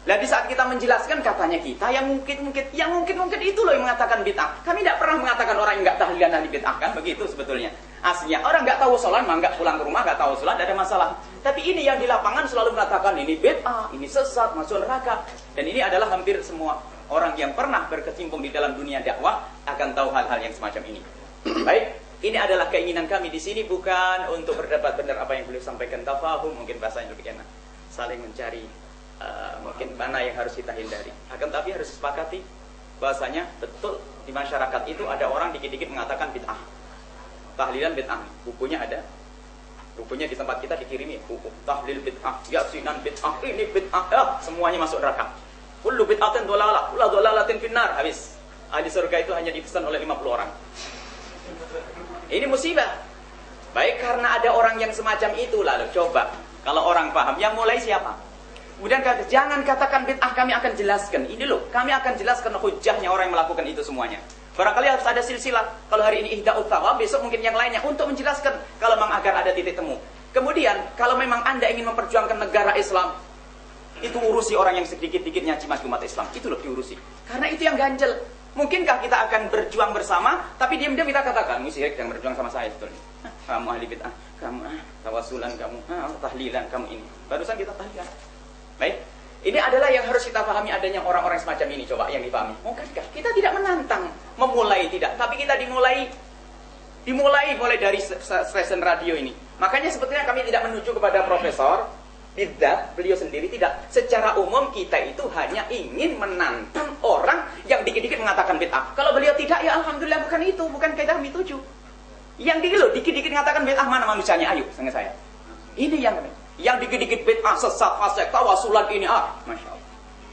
Lah di saat kita menjelaskan katanya kita yang mungkin itu loh yang mengatakan bid'ah. Kami tidak pernah mengatakan orang yang nggak tahlilan ahli bid'ah, kan begitu sebetulnya. Aslinya orang nggak tahu sholat, mah nggak pulang ke rumah nggak tahu sholat, tidak ada masalah. Tapi ini yang di lapangan selalu mengatakan ini bid'ah, ini sesat, masuk neraka. Dan ini adalah hampir semua orang yang pernah berkecimpung di dalam dunia dakwah akan tahu hal-hal yang semacam ini. Baik, ini adalah keinginan kami di sini, bukan untuk berdebat benar apa yang beliau sampaikan, tafahum mungkin bahasanya lebih enak, saling mencari mungkin mana yang harus kita hindari. Akan tapi harus disepakati bahasanya betul di masyarakat itu ada orang dikit-dikit mengatakan bid'ah, tahlilan bid'ah. Bukunya ada, bukunya di tempat kita dikirimi buku tahlil bid'ah, yasinan bid'ah, ini bid'ah, semuanya masuk neraka. Kullu bid'atin dhalalah, kullu dhalalatin finnar. Habis ahli surga itu hanya dipesan oleh 50 orang. Ini musibah. Baik, karena ada orang yang semacam itu, lalu coba kalau orang paham, yang mulai siapa? Kemudian jangan katakan bid'ah, kami akan jelaskan. Ini loh, kami akan jelaskan hujahnya orang yang melakukan itu semuanya. Barangkali harus ada silsilah. Kalau hari ini ihda'ut thawab, besok mungkin yang lainnya untuk menjelaskan kalau memang agar ada titik temu. Kemudian kalau memang Anda ingin memperjuangkan negara Islam, itu urusi orang yang sedikit-dikit nyaci maki umat Islam. Itu loh diurusi. Karena itu yang ganjel. Mungkinkah kita akan berjuang bersama, tapi diam-diam kita katakan, ini syirik yang berjuang sama saya sebetulnya. Kamu ahli bid'ah, kamu tawasulan, kamu tahlilan, kamu ini. Barusan kita tahlilan. Baik, ini adalah yang harus kita pahami, adanya orang-orang semacam ini, coba yang dipahami. Mungkinkah kita tidak menantang, memulai tidak, tapi kita dimulai dari stasiun radio ini. Makanya sebetulnya kami tidak menuju kepada profesor, tidak, beliau sendiri tidak. Secara umum kita itu hanya ingin menantang orang yang dikit-dikit mengatakan bid'ah. Kalau beliau tidak, ya alhamdulillah bukan itu, bukan kita kami tuju. Yang dikit-dikit mengatakan bid'ah, mana manusianya? Ayo, sama saya. Ini yang dikit-dikit bid'ah, sesat, fasik, tawasulan ini, Masya Allah.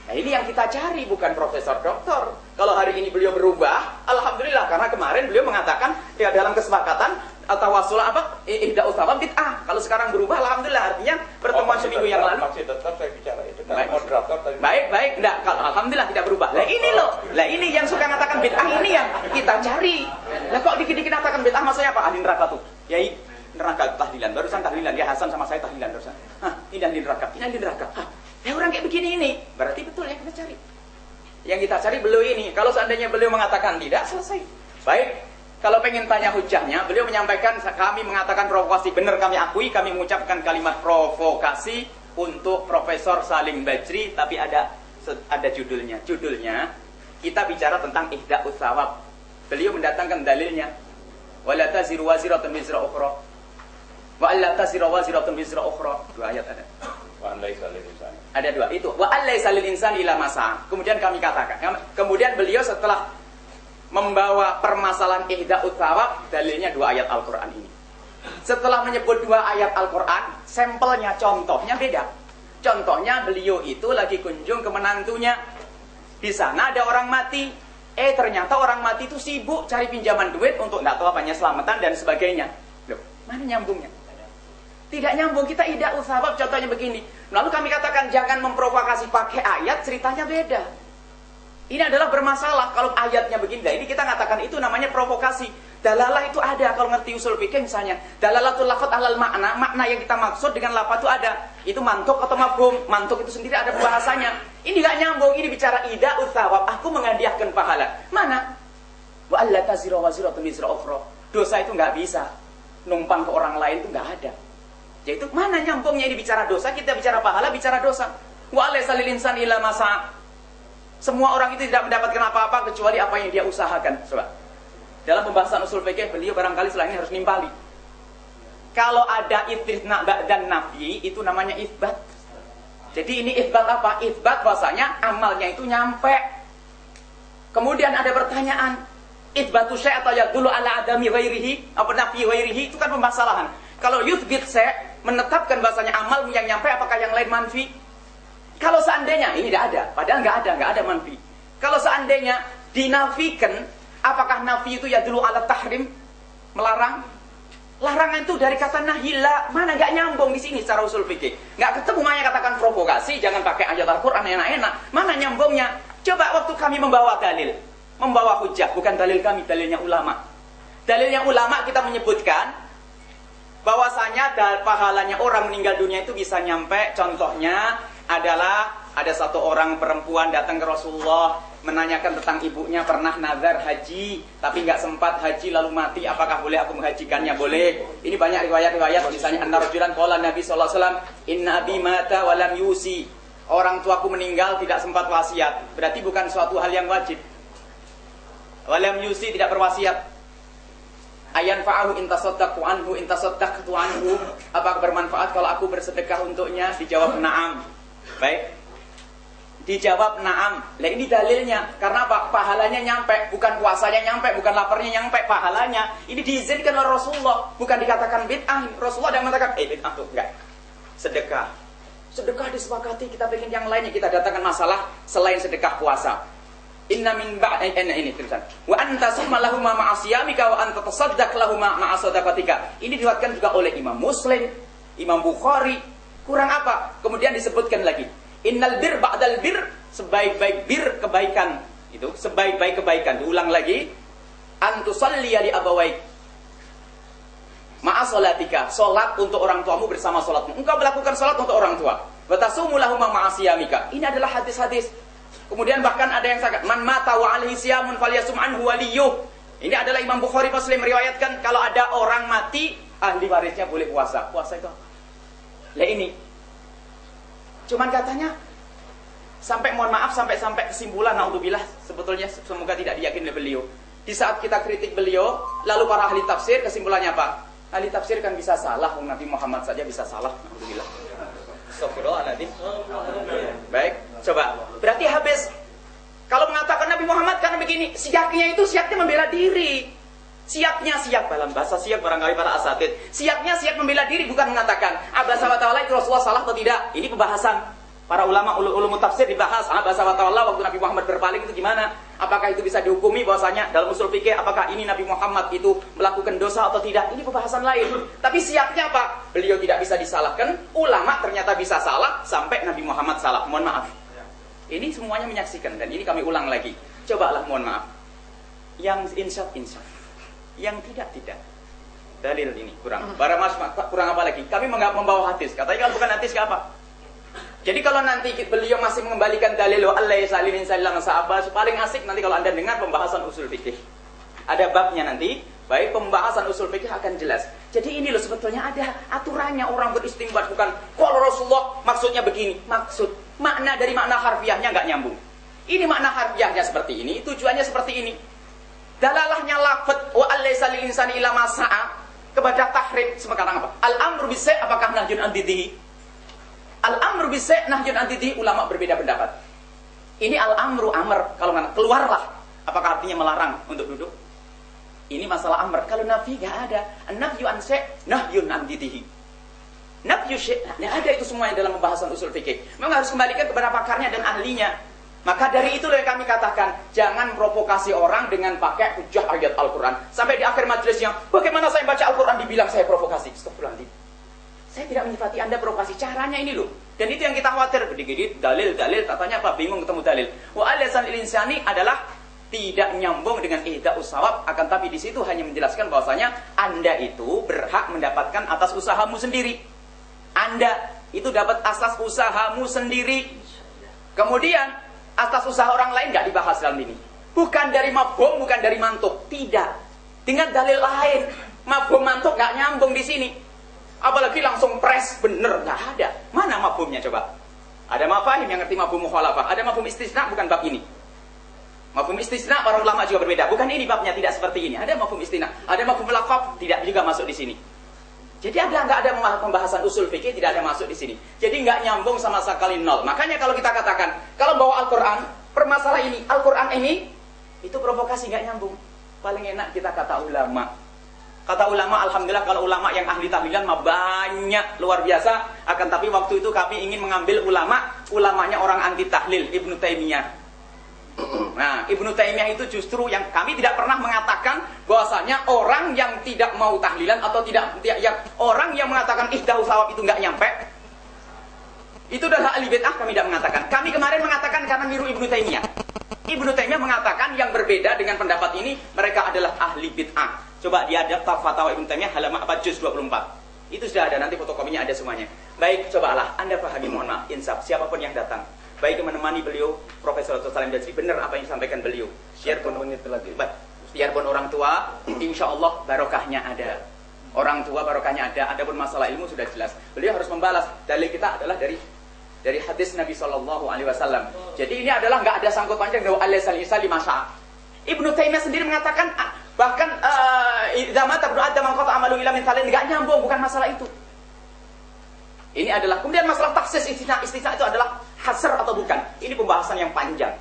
Nah ini yang kita cari, bukan profesor doktor. Kalau hari ini beliau berubah, alhamdulillah, karena kemarin beliau mengatakan ya dalam kesepakatan tawasulan ihda'ut thawab bid'ah. Kalau sekarang berubah, alhamdulillah, artinya pertemuan seminggu yang lalu. Masih tetap saya bicara itu kan moderator tadi. Baik, enggak, kalau alhamdulillah tidak berubah. Lah ini loh, ini yang suka mengatakan bid'ah, ini yang kita cari. Lah kok dikit-dikit mengatakan bid'ah, maksudnya apa? Ahli neraka tuh. Yai neraka tahlilan, barusan tahlilan, ya Hasan sama saya tahlilan barusan. Ini ahli neraka, ini ahli neraka. Ya orang kayak begini ini, berarti betul yang kita cari. Yang kita cari beliau ini. Kalau seandainya beliau mengatakan tidak, selesai. Baik, kalau pengen tanya hujahnya, beliau menyampaikan kami mengatakan provokasi. Benar kami akui, kami mengucapkan kalimat provokasi untuk Profesor Salim Bajri, tapi ada judulnya. Judulnya kita bicara tentang ihda'ut thawab. Beliau mendatangkan dalilnya. Wala taziru waziratun wizra ukhra. Wa alla taziru waziratun wizra ukhra. 2 ayat ada. Wa allaisa lil insani. Ada 2 itu. Wa allaisa lil insani illa ma sa'a. Kemudian kami katakan. Kemudian beliau setelah membawa permasalahan ihda'ut thawab, dalilnya 2 ayat Al-Qur'an ini. Setelah menyebut 2 ayat Al-Qur'an, sampelnya, contohnya beda. Contohnya beliau itu lagi kunjung ke menantunya. Di sana ada orang mati. Ternyata orang mati itu sibuk cari pinjaman duit untuk enggak tahu apanya selamatan dan sebagainya. Loh, mana nyambungnya? Tidak nyambung. Kita ihda'ut thawab contohnya begini. Lalu kami katakan jangan memprovokasi pakai ayat, ceritanya beda. Ini adalah bermasalah kalau ayatnya begini. Nah, ini kita katakan itu namanya provokasi. Dalalah itu ada, kalau ngerti usul fikih misalnya. Dalalatul lafadz alal makna, makna yang kita maksud dengan lafadz itu ada. Itu mantuk atau mafhum. Mantuk itu sendiri ada pembahasannya. Ini nggak nyambung, ini bicara ida'ut tsawab. Aku menghadiahkan pahala. Mana? Wa alla taziru waziratun wizra ukhra. Dosa itu nggak bisa numpang ke orang lain, itu nggak ada. Yaitu mana nyambungnya ini bicara dosa, kita bicara pahala, bicara dosa. Wa laysa lil insani illa ma sa'a. Semua orang itu tidak mendapatkan apa-apa kecuali apa yang dia usahakan. Coba. Dalam pembahasan usul fikih, beliau barangkali setelah ini harus nimpali. Kalau ada istitsna dan nafi, itu namanya isbat. Jadi ini isbat apa? Isbat bahasanya amalnya itu nyampe. Kemudian ada pertanyaan, isbatu syai' atau yadullu ala adami ghairihi, apa nafi ghairihi, itu kan pembahasan. Kalau yuthbit syai' menetapkan bahasanya amal yang nyampe, apakah yang lain manfi? Kalau seandainya ini tidak ada, padahal nggak ada manfi. Kalau seandainya dinafikan, apakah nafi itu ya dulu ala tahrim, melarang? Larangan itu dari kata nahila, mana nggak nyambung di sini secara usul fikih. Nggak ketemu, makanya katakan provokasi, jangan pakai ayat Al-Quran enak-enak. Mana nyambungnya? Coba waktu kami membawa dalil, membawa hujah, bukan dalil kami, dalilnya ulama. Dalilnya ulama kita menyebutkan bahwasanya pahalanya orang meninggal dunia itu bisa nyampe. Contohnya adalah ada satu orang perempuan datang ke Rasulullah menanyakan tentang ibunya pernah nazar haji tapi nggak sempat haji lalu mati, apakah boleh aku menghajikannya? Boleh. Ini banyak riwayat-riwayat, misalnya anna rajulan qala Nabi sallallahu alaihi wasallam inna abi mata wa lam yusi. Orang tuaku meninggal tidak sempat wasiat. Berarti bukan suatu hal yang wajib. Wa lam yusi, tidak berwasiat. Ayan fa'ahu intasaddaqtu anhu intasaddaqtu anhu. Apakah bermanfaat kalau aku bersedekah untuknya? Dijawab na'am. Baik. Dijawab na'am. Nah ini dalilnya. Karena apa? Pahalanya nyampe. Bukan puasanya nyampe. Bukan laparnya nyampe. Pahalanya. Ini diizinkan oleh Rasulullah. Bukan dikatakan bid'ah. Rasulullah yang mengatakan, bid'ah tuh. Enggak. Sedekah. Sedekah disepakati. Kita bikin yang lainnya. Kita datangkan masalah selain sedekah puasa. Inna min ini tulisan. Wa anta summa lahum ma'asiyamika wa anta tasaddaq lahum ma'asadaqatika. Ini diriwayatkan juga oleh Imam Muslim, Imam Bukhari. Kurang apa? Kemudian disebutkan lagi. Innal bir ba'dal bir, sebaik-baik bir kebaikan. Itu sebaik-baik kebaikan. Diulang lagi. Antusalliya li abawaik. Ma'asolatika, salat untuk orang tuamu bersama salatmu. Engkau melakukan salat untuk orang tua. Wa tasumu lahum ma'asiyamika. Ini adalah hadis-hadis. Kemudian bahkan ada yang sangat man mata wa alaihi siyamun falyasum anhu waliyuh. Ini adalah Imam Bukhari Muslim meriwayatkan kalau ada orang mati, ahli warisnya boleh puasa. Puasa itu lah ini. Cuman katanya sampai mohon maaf sampai kesimpulan naudzubillah, sebetulnya semoga tidak diyakini oleh beliau. Di saat kita kritik beliau, lalu para ahli tafsir kesimpulannya apa? Ahli tafsir kan bisa salah, Nabi Muhammad saja bisa salah. Naudzubillah. Astagfirullahaladzim. Baik, coba. Berarti habis. Kalau mengatakan Nabi Muhammad karena begini, siaknya itu siaknya membela diri. Siaknya siak dalam bahasa siak barangkali para asatid. Siaknya siak membela diri, bukan mengatakan abasa wa ta'ala itu Rasulullah salah atau tidak. Ini pembahasan. Para ulama ulum tafsir dibahas abasa wa ta'ala waktu Nabi Muhammad berpaling itu gimana? Apakah itu bisa dihukumi bahwasanya dalam usul fikih apakah ini Nabi Muhammad itu melakukan dosa atau tidak? Ini pembahasan lain. Tapi siaknya apa? Beliau tidak bisa disalahkan, ulama ternyata bisa salah sampai Nabi Muhammad salah. Mohon maaf. Ini semuanya menyaksikan dan ini kami ulang lagi. Cobalah mohon maaf. Yang insaf. Yang tidak. Dalil ini kurang. Kurang apa lagi? Kami membawa hadis. Katanya kalau bukan hadis apa? Jadi kalau nanti beliau masih mengembalikan dalil Allah sallallahu alaihi wasallam, paling asik nanti kalau Anda dengar pembahasan usul fikih. Ada babnya nanti, baik pembahasan usul fikih akan jelas. Jadi ini loh sebetulnya ada aturannya orang beristinbat, bukan kalau Rasulullah maksudnya begini. Makna dari makna harfiahnya enggak nyambung. Ini makna harfiahnya seperti ini, tujuannya seperti ini. Dalalahnya lafadz wa alaysa lil insani illa ma sa'a kepada tahrim sekarang apa? Al-amru bis apakah nahyun an didhi? Al-amru bis-sai' nahyun an didhi, ulama berbeda pendapat. Ini al-amru amr, kalau keluarlah, apakah artinya melarang untuk duduk? Ini masalah amr. Kalau nafi enggak ada. An-nafyu an sai' nahyun an didhi. Nafyu syai' enggak ada itu semuanya dalam pembahasan usul fikih. Memang harus kembalikan kepada pakarnya dan ahlinya. Maka dari itulah yang kami katakan, jangan provokasi orang dengan pakai hujah ayat Al-Quran. Sampai di akhir majelisnya, bagaimana saya baca Al-Quran dibilang saya provokasi? Astagfirullahaladzim. Saya tidak menyifati Anda provokasi, caranya ini loh. Dan itu yang kita khawatir. Gede-gede dalil, katanya apa? Bingung ketemu dalil. Wa alasan insani adalah tidak nyambung dengan ihda'us sawab, akan tapi di situ hanya menjelaskan bahwasanya Anda itu berhak mendapatkan atas usahamu sendiri. Anda itu dapat atas usahamu sendiri. Kemudian atas usaha orang lain nggak dibahas dalam ini. Bukan dari mafhum, bukan dari mantuk, tidak. Dengan dalil lain, mafhum mantuk nggak nyambung di sini. Apalagi langsung pres bener, nggak ada. Mana mafhumnya coba? Ada mafahim yang ngerti mafhum mukhalafah, ada mafhum istisna, bukan bab ini. Mafhum istisna para ulama juga berbeda. Bukan ini babnya, tidak seperti ini. Ada mafhum istisna, ada mafhum laqab, tidak juga masuk di sini. Jadi nggak ada pembahasan usul fikih, tidak ada masuk di sini. Jadi nggak nyambung sama sekali nol. Makanya kalau kita katakan, kalau bawa Al-Quran, permasalahan ini, Al-Quran ini, itu provokasi nggak nyambung. Paling enak kita kata ulama. Kata ulama, alhamdulillah kalau ulama yang ahli tahlilan mah banyak, luar biasa. Akan tapi waktu itu kami ingin mengambil ulamanya orang anti tahlil, Ibnu Taimiyah. Nah, Ibnu Taimiyah itu justru yang kami tidak pernah mengatakan bahwasanya orang yang tidak mau tahlilan atau orang yang mengatakan ihda'us sawab itu nggak nyampe. Itu adalah ahli bid'ah, kami tidak mengatakan. Kami kemarin mengatakan karena niru Ibnu Taimiyah. Ibnu Taimiyah mengatakan yang berbeda dengan pendapat ini, mereka adalah ahli bid'ah. Coba diadap Fatwa Ibnu Taimiyah halaman juz 24. Itu sudah ada, nanti fotokopinya ada semuanya. Baik, cobalah Anda pahami, mohon maaf, insaf, siapapun yang datang. Baik menemani beliau, Profesor Dr. Salim Jazri, benar apa yang disampaikan beliau. Biarpun orang tua, insya Allah barokahnya ada. Orang tua barokahnya ada, adapun masalah ilmu sudah jelas. Beliau harus membalas, dalil kita adalah dari hadis Nabi SAW. Jadi ini adalah nggak ada sangkut pancing dengan al-salisa lima sya'a. Ibnu Taimiyah sendiri mengatakan bahkan zaman tabdu'ad man qata amalu ila min thalin, nggak nyambung, bukan masalah itu. Ini adalah kemudian masalah taksis istisna itu adalah hasr atau bukan. Ini pembahasan yang panjang.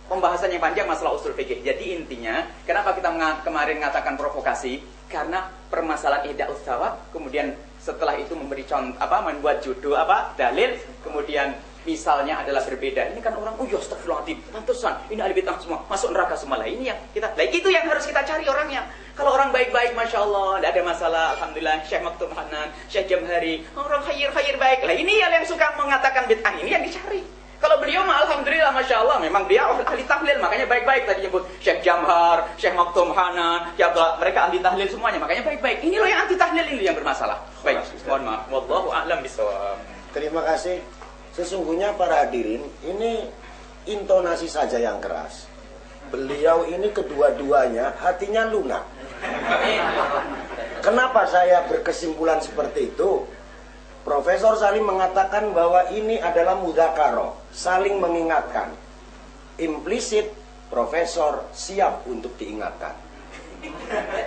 Pembahasan yang panjang masalah usul fikih. Jadi intinya, kenapa kita kemarin mengatakan provokasi? Karena permasalahan ihda'us sawab, kemudian setelah itu memberi contoh membuat judul dalil, kemudian misalnya adalah berbeda. Ini kan orang astagfirullahaladzim, pantesan ini ahli bid'ah semua, masuk neraka semua. Lah ini yang kita, itu yang harus kita cari orangnya. Kalau orang baik-baik, masya Allah, tidak ada masalah, alhamdulillah. Syekh Maktum Hanan, Syekh Jamhari, orang khair baik. Lah ini yang suka mengatakan bid'ah, ini yang dicari. Kalau beliau mah alhamdulillah, masya Allah, memang dia ahli tahlil, makanya baik-baik. Tadi nyebut Syekh Jamhar, Syekh Maktum Hanan, ya mereka ahli tahlil semuanya, makanya baik-baik. Ini loh yang anti tahlil, ini yang bermasalah. Baik, mohon maaf. Wallahu a'lam bishawab. Terima kasih. Sesungguhnya para hadirin, ini intonasi saja yang keras. Beliau ini kedua-duanya hatinya lunak. Kenapa saya berkesimpulan seperti itu? Profesor Salim mengatakan bahwa ini adalah mudzakarah, saling mengingatkan. Implisit Profesor siap untuk diingatkan.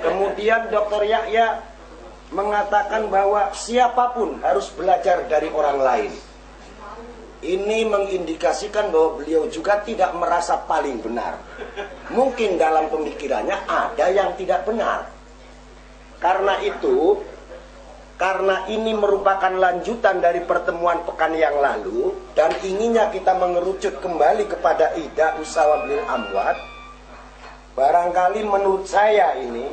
Kemudian Dr. Yahya mengatakan bahwa siapapun harus belajar dari orang lain. Ini mengindikasikan bahwa beliau juga tidak merasa paling benar. Mungkin dalam pemikirannya ada yang tidak benar. Karena itu, karena ini merupakan lanjutan dari pertemuan pekan yang lalu, dan inginnya kita mengerucut kembali kepada ihda'us sawab lil amwat, barangkali menurut saya ini,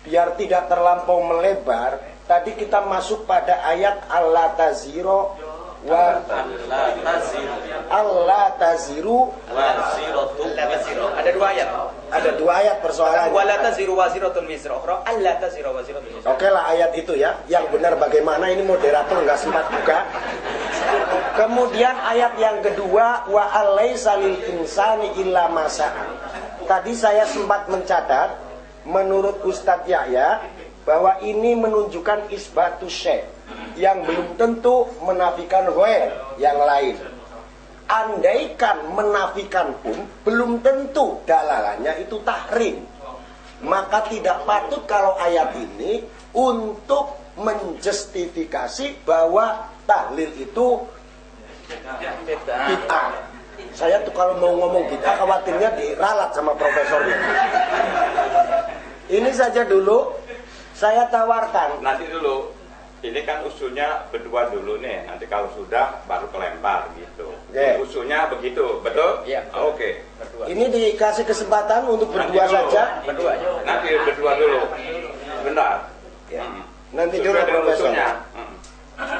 biar tidak terlampau melebar, tadi kita masuk pada ayat Allah taziru wa Allah taziru. Ada dua ayat. Ada dua ayat persoalannya. Wa la taziru waziratun wizra ukhra, alla taziru waziratun wizra. Oke lah ayat itu ya. Yang benar bagaimana, ini moderator nggak sempat buka. Kemudian ayat yang kedua, wa alaisa lil insani illa ma sa'a. Tadi saya sempat mencatat, menurut Ustadz Yahya, bahwa ini menunjukkan isbatus syekh, yang belum tentu menafikan ghair yang lain. Andaikan menafikan pun belum tentu dalalannya itu tahrim. Maka tidak patut kalau ayat ini untuk menjustifikasi bahwa tahlil itu bid'ah. Saya tuh kalau mau ngomong bid'ah khawatirnya diralat sama profesornya. Ini saja dulu saya tawarkan. Nanti dulu, ini kan usulnya berdua dulu nih. Nanti kalau sudah baru kelempar gitu. Okay. Usulnya begitu, betul? Iya. Oke. Ini dikasih kesempatan untuk berdua saja. Berdua aja. Nanti berdua dulu. Bentar. Ya. Nanti dulu Sesuai dengan profesor. usulnya.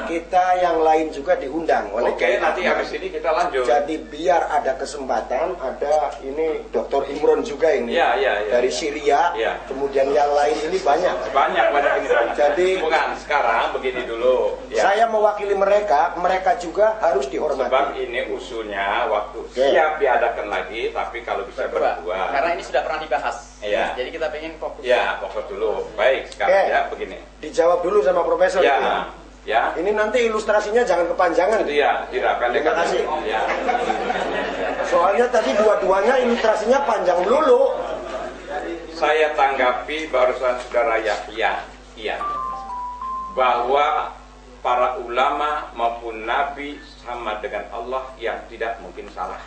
kita yang lain juga diundang oleh Oke, nanti habis ini kita lanjut. Jadi biar ada kesempatan, ada ini Dr. Imron juga ini Ya. dari Syria, Ya. kemudian yang lain ini banyak. Banyak ini. Jadi bukan sekarang begini dulu. Ya. Saya mewakili mereka juga harus dihormati. Sebab ini usulnya waktu siap diadakan lagi, tapi kalau bisa berdua. Karena ini sudah pernah dibahas. Iya. Jadi kita pengen fokus. Ya, fokus dulu. Baik, sekarang ya begini. Dijawab dulu sama Profesor. Ya. Ya. Ini nanti ilustrasinya jangan kepanjangan. Iya, tidak pendek. Terima kasih. Ya. Soalnya tadi dua-duanya ilustrasinya panjang dulu. Saya tanggapi barusan saudara Yahya, bahwa para ulama maupun nabi sama dengan Allah yang tidak mungkin salah.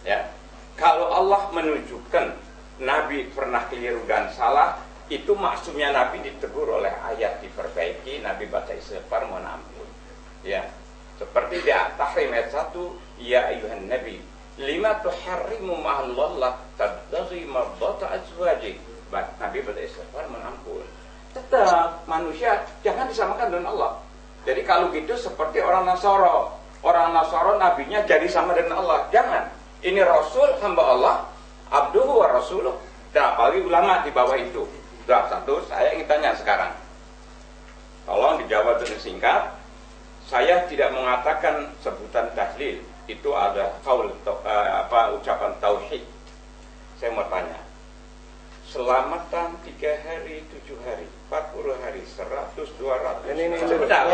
Ya, kalau Allah menunjukkan nabi pernah keliru dan salah, itu maksudnya nabi ditegur oleh ayat diperbaiki, nabi baca istighfar mohon ampun. Ya, seperti di Tahrim ayat 1, ya ayuhan nabi lima tuharrimu ma'allah tabtaghi mardata azwajik. Nabi baca istighfar mohon ampun. Tetap manusia jangan disamakan dengan Allah. Jadi kalau gitu seperti orang Nasoro. Orang Nasoro nabinya jadi sama dengan Allah. Jangan. Ini Rasul hamba Allah, abduhu wa rasuluh. Dan apalagi ulama di bawah itu. Sudah satu, saya ingin tanya sekarang. Tolong dijawab dengan singkat. Saya tidak mengatakan sebutan tahlil. Itu ada ucapan tauhid. Saya mau tanya. Selamatan 3 hari, 7 hari, 40 hari, 100, 200. Ini sebentar.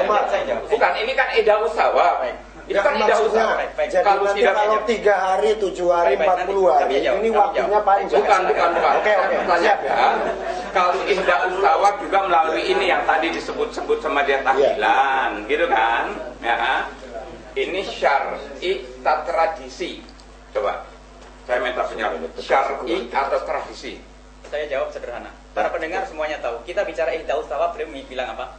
Bukan, ini kan ida'us sawab. Itu kan ida'us sawab. Jadi nanti kalau 3 hari, 7 hari, 40 hari, ini waktunya panjang. Bukan. Oke. Siap ya. Kalau ida'us sawab juga melalui ini yang tadi disebut-sebut sama dia tahlilan, gitu kan? Ya. Ini syar'i atau tradisi. Coba, saya minta penjelasan. Syar'i atau tradisi? Saya jawab sederhana. Para pendengar semuanya tahu. Kita bicara ihdaus thawab, beliau bilang apa?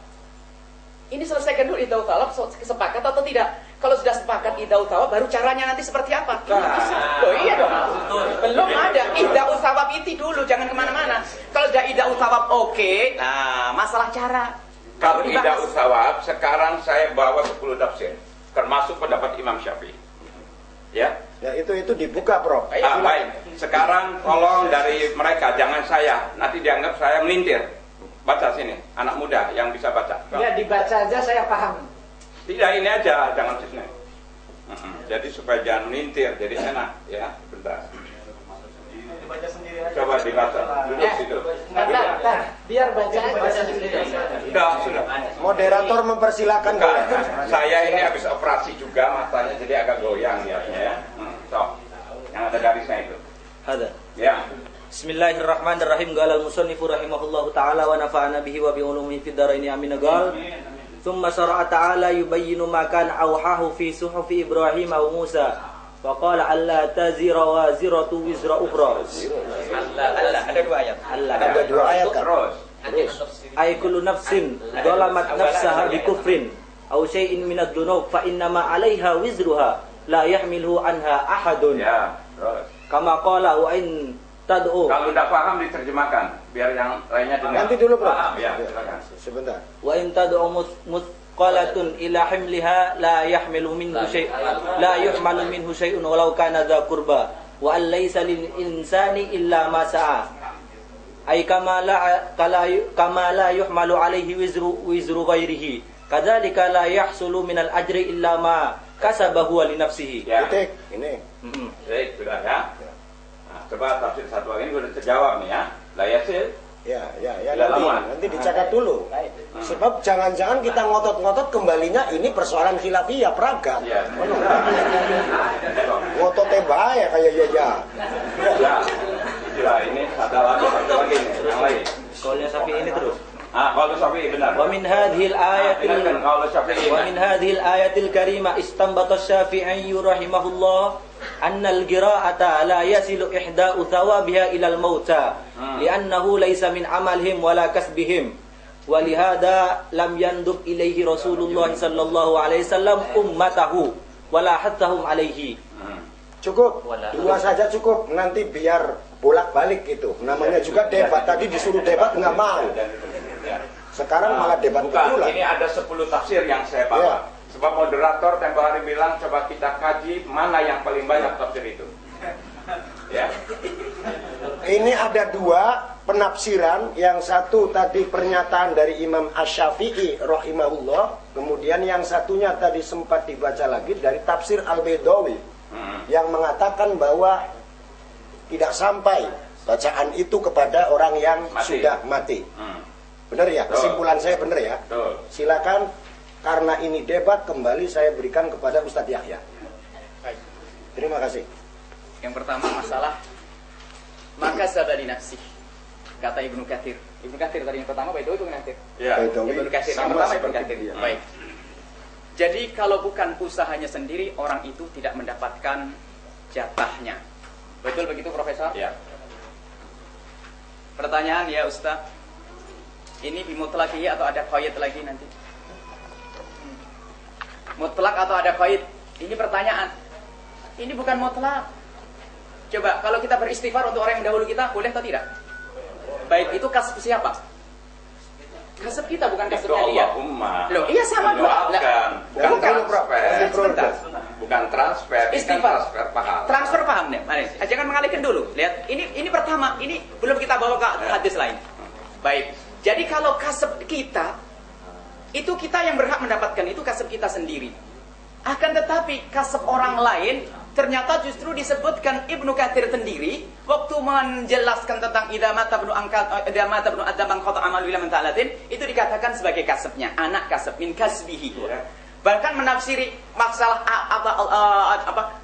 Ini selesaikan dulu ihdaus thawab, sepakat atau tidak? Kalau sudah sepakat ihdaus thawab, baru caranya nanti seperti apa? Oh iya dong. Belum ada ihdaus thawab itu dulu, jangan kemana-mana. Kalau sudah ihdaus thawab oke. Nah, masalah cara. Kalau ihdaus thawab, sekarang saya bawa 10 tafsir, termasuk pendapat Imam Syafi'i. Ya. Ya itu dibuka, Prof. Baik. Sekarang tolong dari mereka, jangan saya. Nanti dianggap saya melintir. Baca sini, anak muda yang bisa baca. Ya dibaca aja saya paham. Tidak, ini aja, jangan sini. Jadi supaya jangan melintir, jadi enak. Ya, bentar. Coba dibaca. Duduk situ. Biar baca sendiri. Sudah. Moderator mempersilakan. Saya ini habis operasi juga matanya, jadi agak goyang ya. Yang ada garisnya itu. Ada. Ya. Bismillahirrahmanirrahim. Qala al-musannifu rahimahullahu taala wa nafa'ana bihi wa bi ulumihi fid dharain amin. Qala thumma syara'a ta'ala yubayyinu ma kana awhahu fi suhufi Ibrahim wa Musa. Wa qala alla tazira waziratu wizra ukhra. Allah, ada 2 ayat. Ada 2 ayat kan? Terus. Ay kullu nafsin zalamat nafsaha bi kufrin aw syai'in min ad-dunub fa inna ma 'alaiha wizruha la yahmiluhu anha ahadun. Ya, terus. Kama qala wa in tad'u. Kalau tidak paham diterjemahkan biar yang lainnya dengar. Nanti dulu, Bro. Ya, silakan. Sebentar. Wa in tad'u qalatun ila himliha la yahmilu minhu la yuhmalu minhu syai'un walau kana dha qurba wa an laysa lil insani illa ma sa'a ay kama la yuhmalu alaihi wizru ghairihi kadzalika la yahsulu minal ajri illa ma kasabahu li nafsihi. Titik ini. Baik, sudah ya. Nah, coba tafsir satu lagi ini sudah terjawab nih ya. La yasil. Ya, nanti dicatat dulu. Sebab jangan-jangan kita ngotot-ngotot kembalinya ini persoalan khilafiyah peragam. Ya. Ngototnya bahaya kayak ya. Ya, ini satu lagi nih, yang lain. Qaulnya Syafi'i ini terus. Qaul Syafi'i benar. Wa min hadhil ayatil karimah istanbata Syafi'i rahimahullah annal qira'ata la yasilu ihda'u thawabiha ilal mauta li'annahu laysa min amalihim wala kasbihim wa lihada lam yandub ilaihi Rasulullah sallallahu alaihi wasallam ummatahu wala hattahum alaihi. Cukup, 2 saja cukup, nanti biar bolak-balik itu. Namanya juga debat, tadi disuruh debat nggak mau. Sekarang malah debat bukan, betulan. ini ada 10 tafsir yang saya bawa. Ya. Sebab moderator tempo hari bilang coba kita kaji mana yang paling banyak tafsir itu. Ya. Ini ada dua penafsiran. Yang satu tadi pernyataan dari Imam Asy-Syafi'i rahimahullah. Kemudian yang satunya tadi sempat dibaca lagi dari tafsir Al-Baidawi, yang mengatakan bahwa tidak sampai bacaan itu kepada orang yang sudah mati. Benar ya? Kesimpulan saya benar ya? Betul. Silakan, karena ini debat, kembali saya berikan kepada Ustadz Yahya. Terima kasih. Yang pertama masalah maka sabali nafsi, kata Ibnu Katsir. Ibnu Katsir tadi yang pertama, Baidawi Ibnu Katsir. Ya. Ibnu Katsir yang pertama Ibnu Katsir. dia. Baik. Jadi kalau bukan usahanya sendiri, orang itu tidak mendapatkan jatahnya. Betul begitu, Profesor? Ya. Pertanyaan ya Ustaz, ini bimutlak atau ada qaid lagi nanti? Mutlak atau ada qaid? Ini pertanyaan. Ini bukan mutlak. Coba kalau kita beristighfar untuk orang yang dahulu kita, boleh atau tidak? Baik, itu kasb siapa? Kasb kita, bukan kasbnya dia. Allahumma. Loh, iya sama doa. Bukan transfer. Sebentar. Bukan transfer. Istighfar. Transfer paham. Transfer paham nih. Mari, jangan mengalihkan dulu. Lihat, ini pertama, ini belum kita bawa ke hadis lain. Baik. Jadi kalau kasb kita, itu kita yang berhak mendapatkan, itu kasb kita sendiri. Akan tetapi kasb orang lain ternyata justru disebutkan Ibnu Katsir sendiri waktu menjelaskan tentang idza mata ibnu adam qata amalu ila man ta'alatin, itu dikatakan sebagai kasbnya, anak kasb min kasbihi. Bahkan menafsiri masalah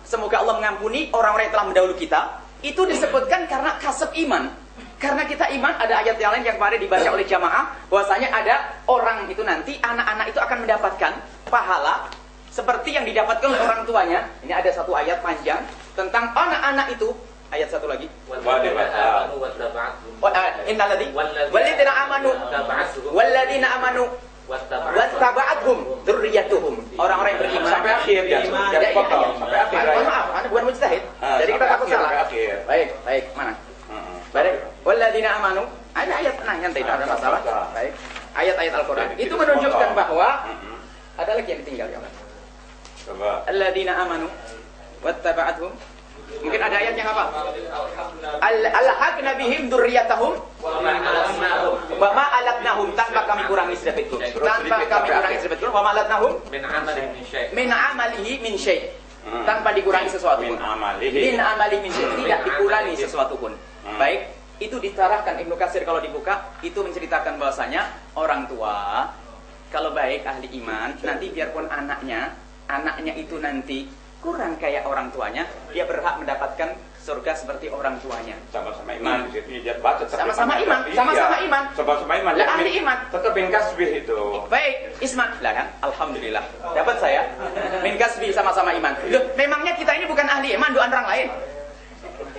semoga Allah mengampuni orang-orang yang telah mendahulu kita, itu disebutkan karena kasb iman. Karena kita iman, ada ayat yang lain yang kemarin dibaca oleh jamaah, bahwasanya ada orang itu nanti, anak-anak itu akan mendapatkan pahala seperti yang didapatkan oleh orang tuanya. Ini ada satu ayat panjang tentang anak-anak itu. Ayat satu lagi. Walladzina amanu wattaba'athum dzurriyyatuhum. Orang-orang yang beriman Sampai akhir ya. Sampai akhir. Maaf, Anda bukan mujtahid. Jadi kita takut salah. Baik, mana? Baik. Walladzina amanu. Ada ayat yang tidak ada masalah. Baik. Ayat-ayat Al-Qur'an. Itu menunjukkan bahwa ada lagi yang ditinggal ya. Alladzina amanu wattaba'athum. Mungkin ada ayat yang apa? Alhaqna bihim dzurriyyatahum wa ma alatnahum, tanpa kami kurangi sedikit. Tanpa kami kurangi sedikit. Wa ma alatnahum min amalihi min syai'. Tanpa dikurangi sesuatu pun. Min amalihi min syai'. Tidak dikurangi sesuatu pun. Baik, itu ditarahkan Ibnu Katsir kalau dibuka, itu menceritakan bahwasanya orang tua kalau baik ahli iman, nanti biarpun anaknya itu nanti kurang kayak orang tuanya, dia berhak mendapatkan surga seperti orang tuanya. Sama-sama iman di situ dia baca. Sama-sama iman, sama-sama iman. Sama-sama iman. Lah ahli iman. Tetap min kasbih itu. Baik, Isma. Lah kan, alhamdulillah. Dapat saya. Min kasbi sama-sama iman. Loh, memangnya kita ini bukan ahli iman, doan orang lain.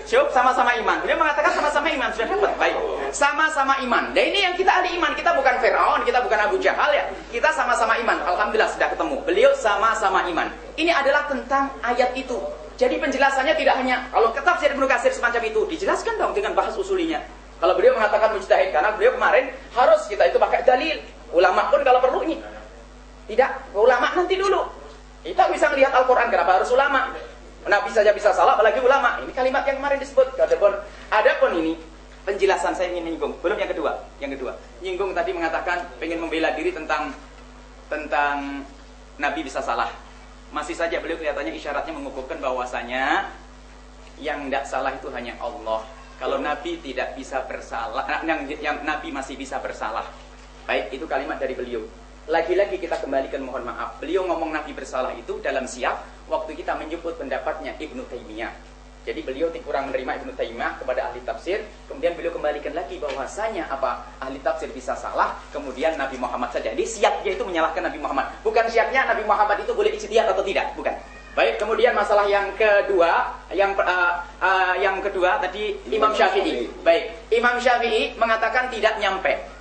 Cukup sama-sama iman. Dia mengatakan sama-sama iman, sudah dapat. Baik. Sama-sama iman. Dan ini yang kita ahli iman, kita bukan Firaun, kita bukan Abu Jahal ya. Kita sama-sama iman. Alhamdulillah sudah ketemu. Beliau sama-sama iman. Ini adalah tentang ayat itu. Jadi penjelasannya tidak hanya kalau tafsir Ibnu Katsir semacam itu, dijelaskan dong dengan bahas usulinya. Kalau beliau mengatakan mujtahid, karena beliau kemarin harus kita itu pakai dalil. Ulama pun kalau perlu ini. Tidak, ulama nanti dulu. Kita bisa melihat Al-Qur'an, kenapa harus ulama? Nabi saja bisa salah, apalagi ulama. Ini kalimat yang kemarin disebut. Adapun ini penjelasan saya ingin menyinggung. Belum yang kedua. Nyinggung tadi mengatakan pengen membela diri tentang Nabi bisa salah. Masih saja beliau kelihatannya isyaratnya mengukuhkan bahwasanya yang tidak salah itu hanya Allah. Kalau Nabi tidak bisa bersalah, yang Nabi masih bisa bersalah. Baik, itu kalimat dari beliau. Lagi-lagi kita kembalikan, mohon maaf. Beliau ngomong Nabi bersalah itu dalam siap waktu kita menyebut pendapatnya Ibnu Taimiyah. Jadi beliau kurang menerima Ibnu Taimiyah kepada ahli tafsir. Kemudian beliau kembalikan lagi bahwasanya ahli tafsir bisa salah. Kemudian Nabi Muhammad saja. Jadi siapnya itu menyalahkan Nabi Muhammad. Bukan siapnya Nabi Muhammad itu boleh ijtihad atau tidak. Bukan. Baik, kemudian masalah yang kedua, yang kedua tadi Imam Syafi'i. Baik, Imam Syafi'i mengatakan tidak nyampe.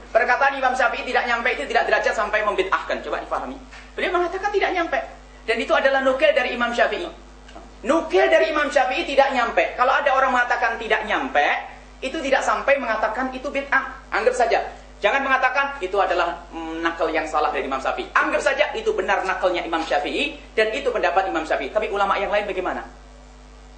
Perkataan Imam Syafi'i tidak nyampe itu tidak derajat sampai membid'ahkan. Coba difahami. Beliau mengatakan tidak nyampe. Dan itu adalah nukil dari Imam Syafi'i. Nukil dari Imam Syafi'i tidak nyampe. Kalau ada orang mengatakan tidak nyampe, itu tidak sampai mengatakan itu bid'ah. Anggap saja. Jangan mengatakan itu adalah nakal yang salah dari Imam Syafi'i. Anggap saja itu benar nakalnya Imam Syafi'i dan itu pendapat Imam Syafi'i. Tapi ulama yang lain bagaimana?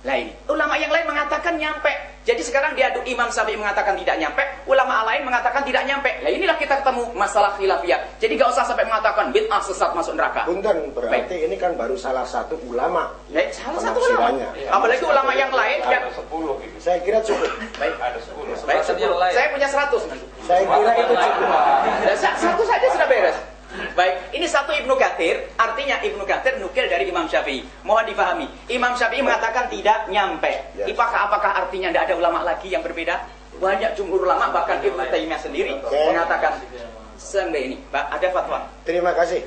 Lain. Ulama yang lain mengatakan nyampe. Jadi sekarang diadu Imam Syafi'i mengatakan tidak nyampe, ulama lain mengatakan tidak nyampe. Nah inilah kita ketemu masalah khilafiyah. Jadi gak usah sampai mengatakan bid'ah sesat masuk neraka. Punten, berarti ini kan baru salah satu ulama. Salah satu ulama. Apalagi ulama yang lain yang Ada 10 gitu. Saya kira cukup. baik. Ada 10. Baik, 10. Saya punya 100 nanti. Saya kira itu cukup. Dan satu saja sudah beres. Baik, ini satu Ibnu Katsir, artinya Ibnu Katsir nukil dari Imam Syafi'i. Mohon dipahami, Imam Syafi'i mengatakan tidak nyampe. Ya. Apakah artinya tidak ada ulama lagi yang berbeda? Banyak jumhur ulama, bahkan Ibnu Taimiyah sendiri mengatakan sampai ini. Ada fatwa. Terima kasih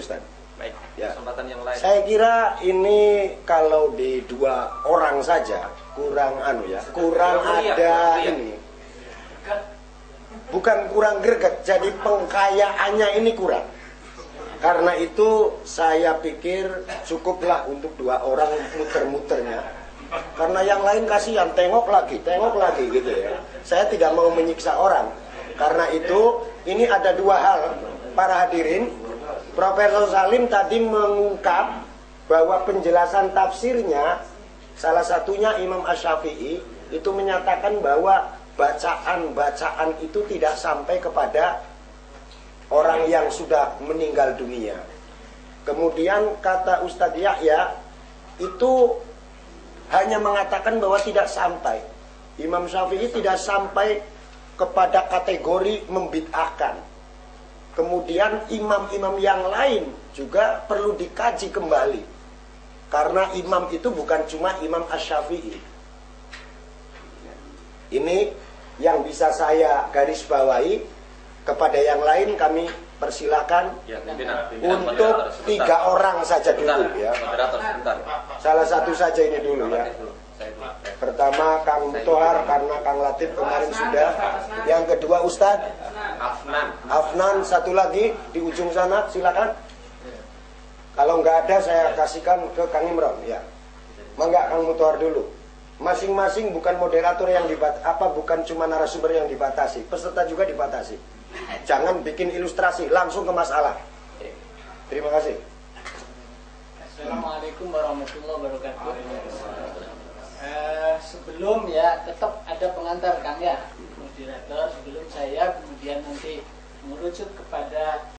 Ustaz. Baik. Ya. Kesempatan yang lain. Saya kira ini kalau di 2 orang saja kurang kurang ada ini. Bukan kurang greget, jadi pengkayaannya ini kurang. Karena itu saya pikir cukuplah untuk 2 orang muter-muternya. Karena yang lain kasihan, tengok lagi gitu ya. Saya tidak mau menyiksa orang. Karena itu ini ada 2 hal, para hadirin. Profesor Salim tadi mengungkap bahwa penjelasan tafsirnya salah satunya Imam Asy-Syafi'i itu menyatakan bahwa bacaan-bacaan itu tidak sampai kepada orang yang sudah meninggal dunia. Kemudian kata Ustadz Yahya itu hanya mengatakan bahwa tidak sampai. Imam Syafi'i tidak sampai kepada kategori membid'ahkan. Kemudian imam-imam yang lain juga perlu dikaji kembali. Karena imam itu bukan cuma Imam Asy-Syafi'i. Ini yang bisa saya garis bawahi. Kepada yang lain kami persilakan untuk 3 orang saja dulu ya. Salah satu saja ini dulu ya. Pertama Kang Tohar karena Kang Latif kemarin sudah. Yang kedua Ustadz Afnan, satu lagi di ujung sana, silakan. Kalau nggak ada saya kasihkan ke Kang Imron ya. Mangga Kang Tohar dulu. Masing-masing bukan moderator yang bukan cuma narasumber yang dibatasi, peserta juga dibatasi. Jangan bikin ilustrasi, langsung ke masalah. Terima kasih. Assalamualaikum warahmatullahi wabarakatuh. Sebelum ya tetap ada pengantar Kang ya, moderator. Sebelum saya kemudian nanti merujuk kepada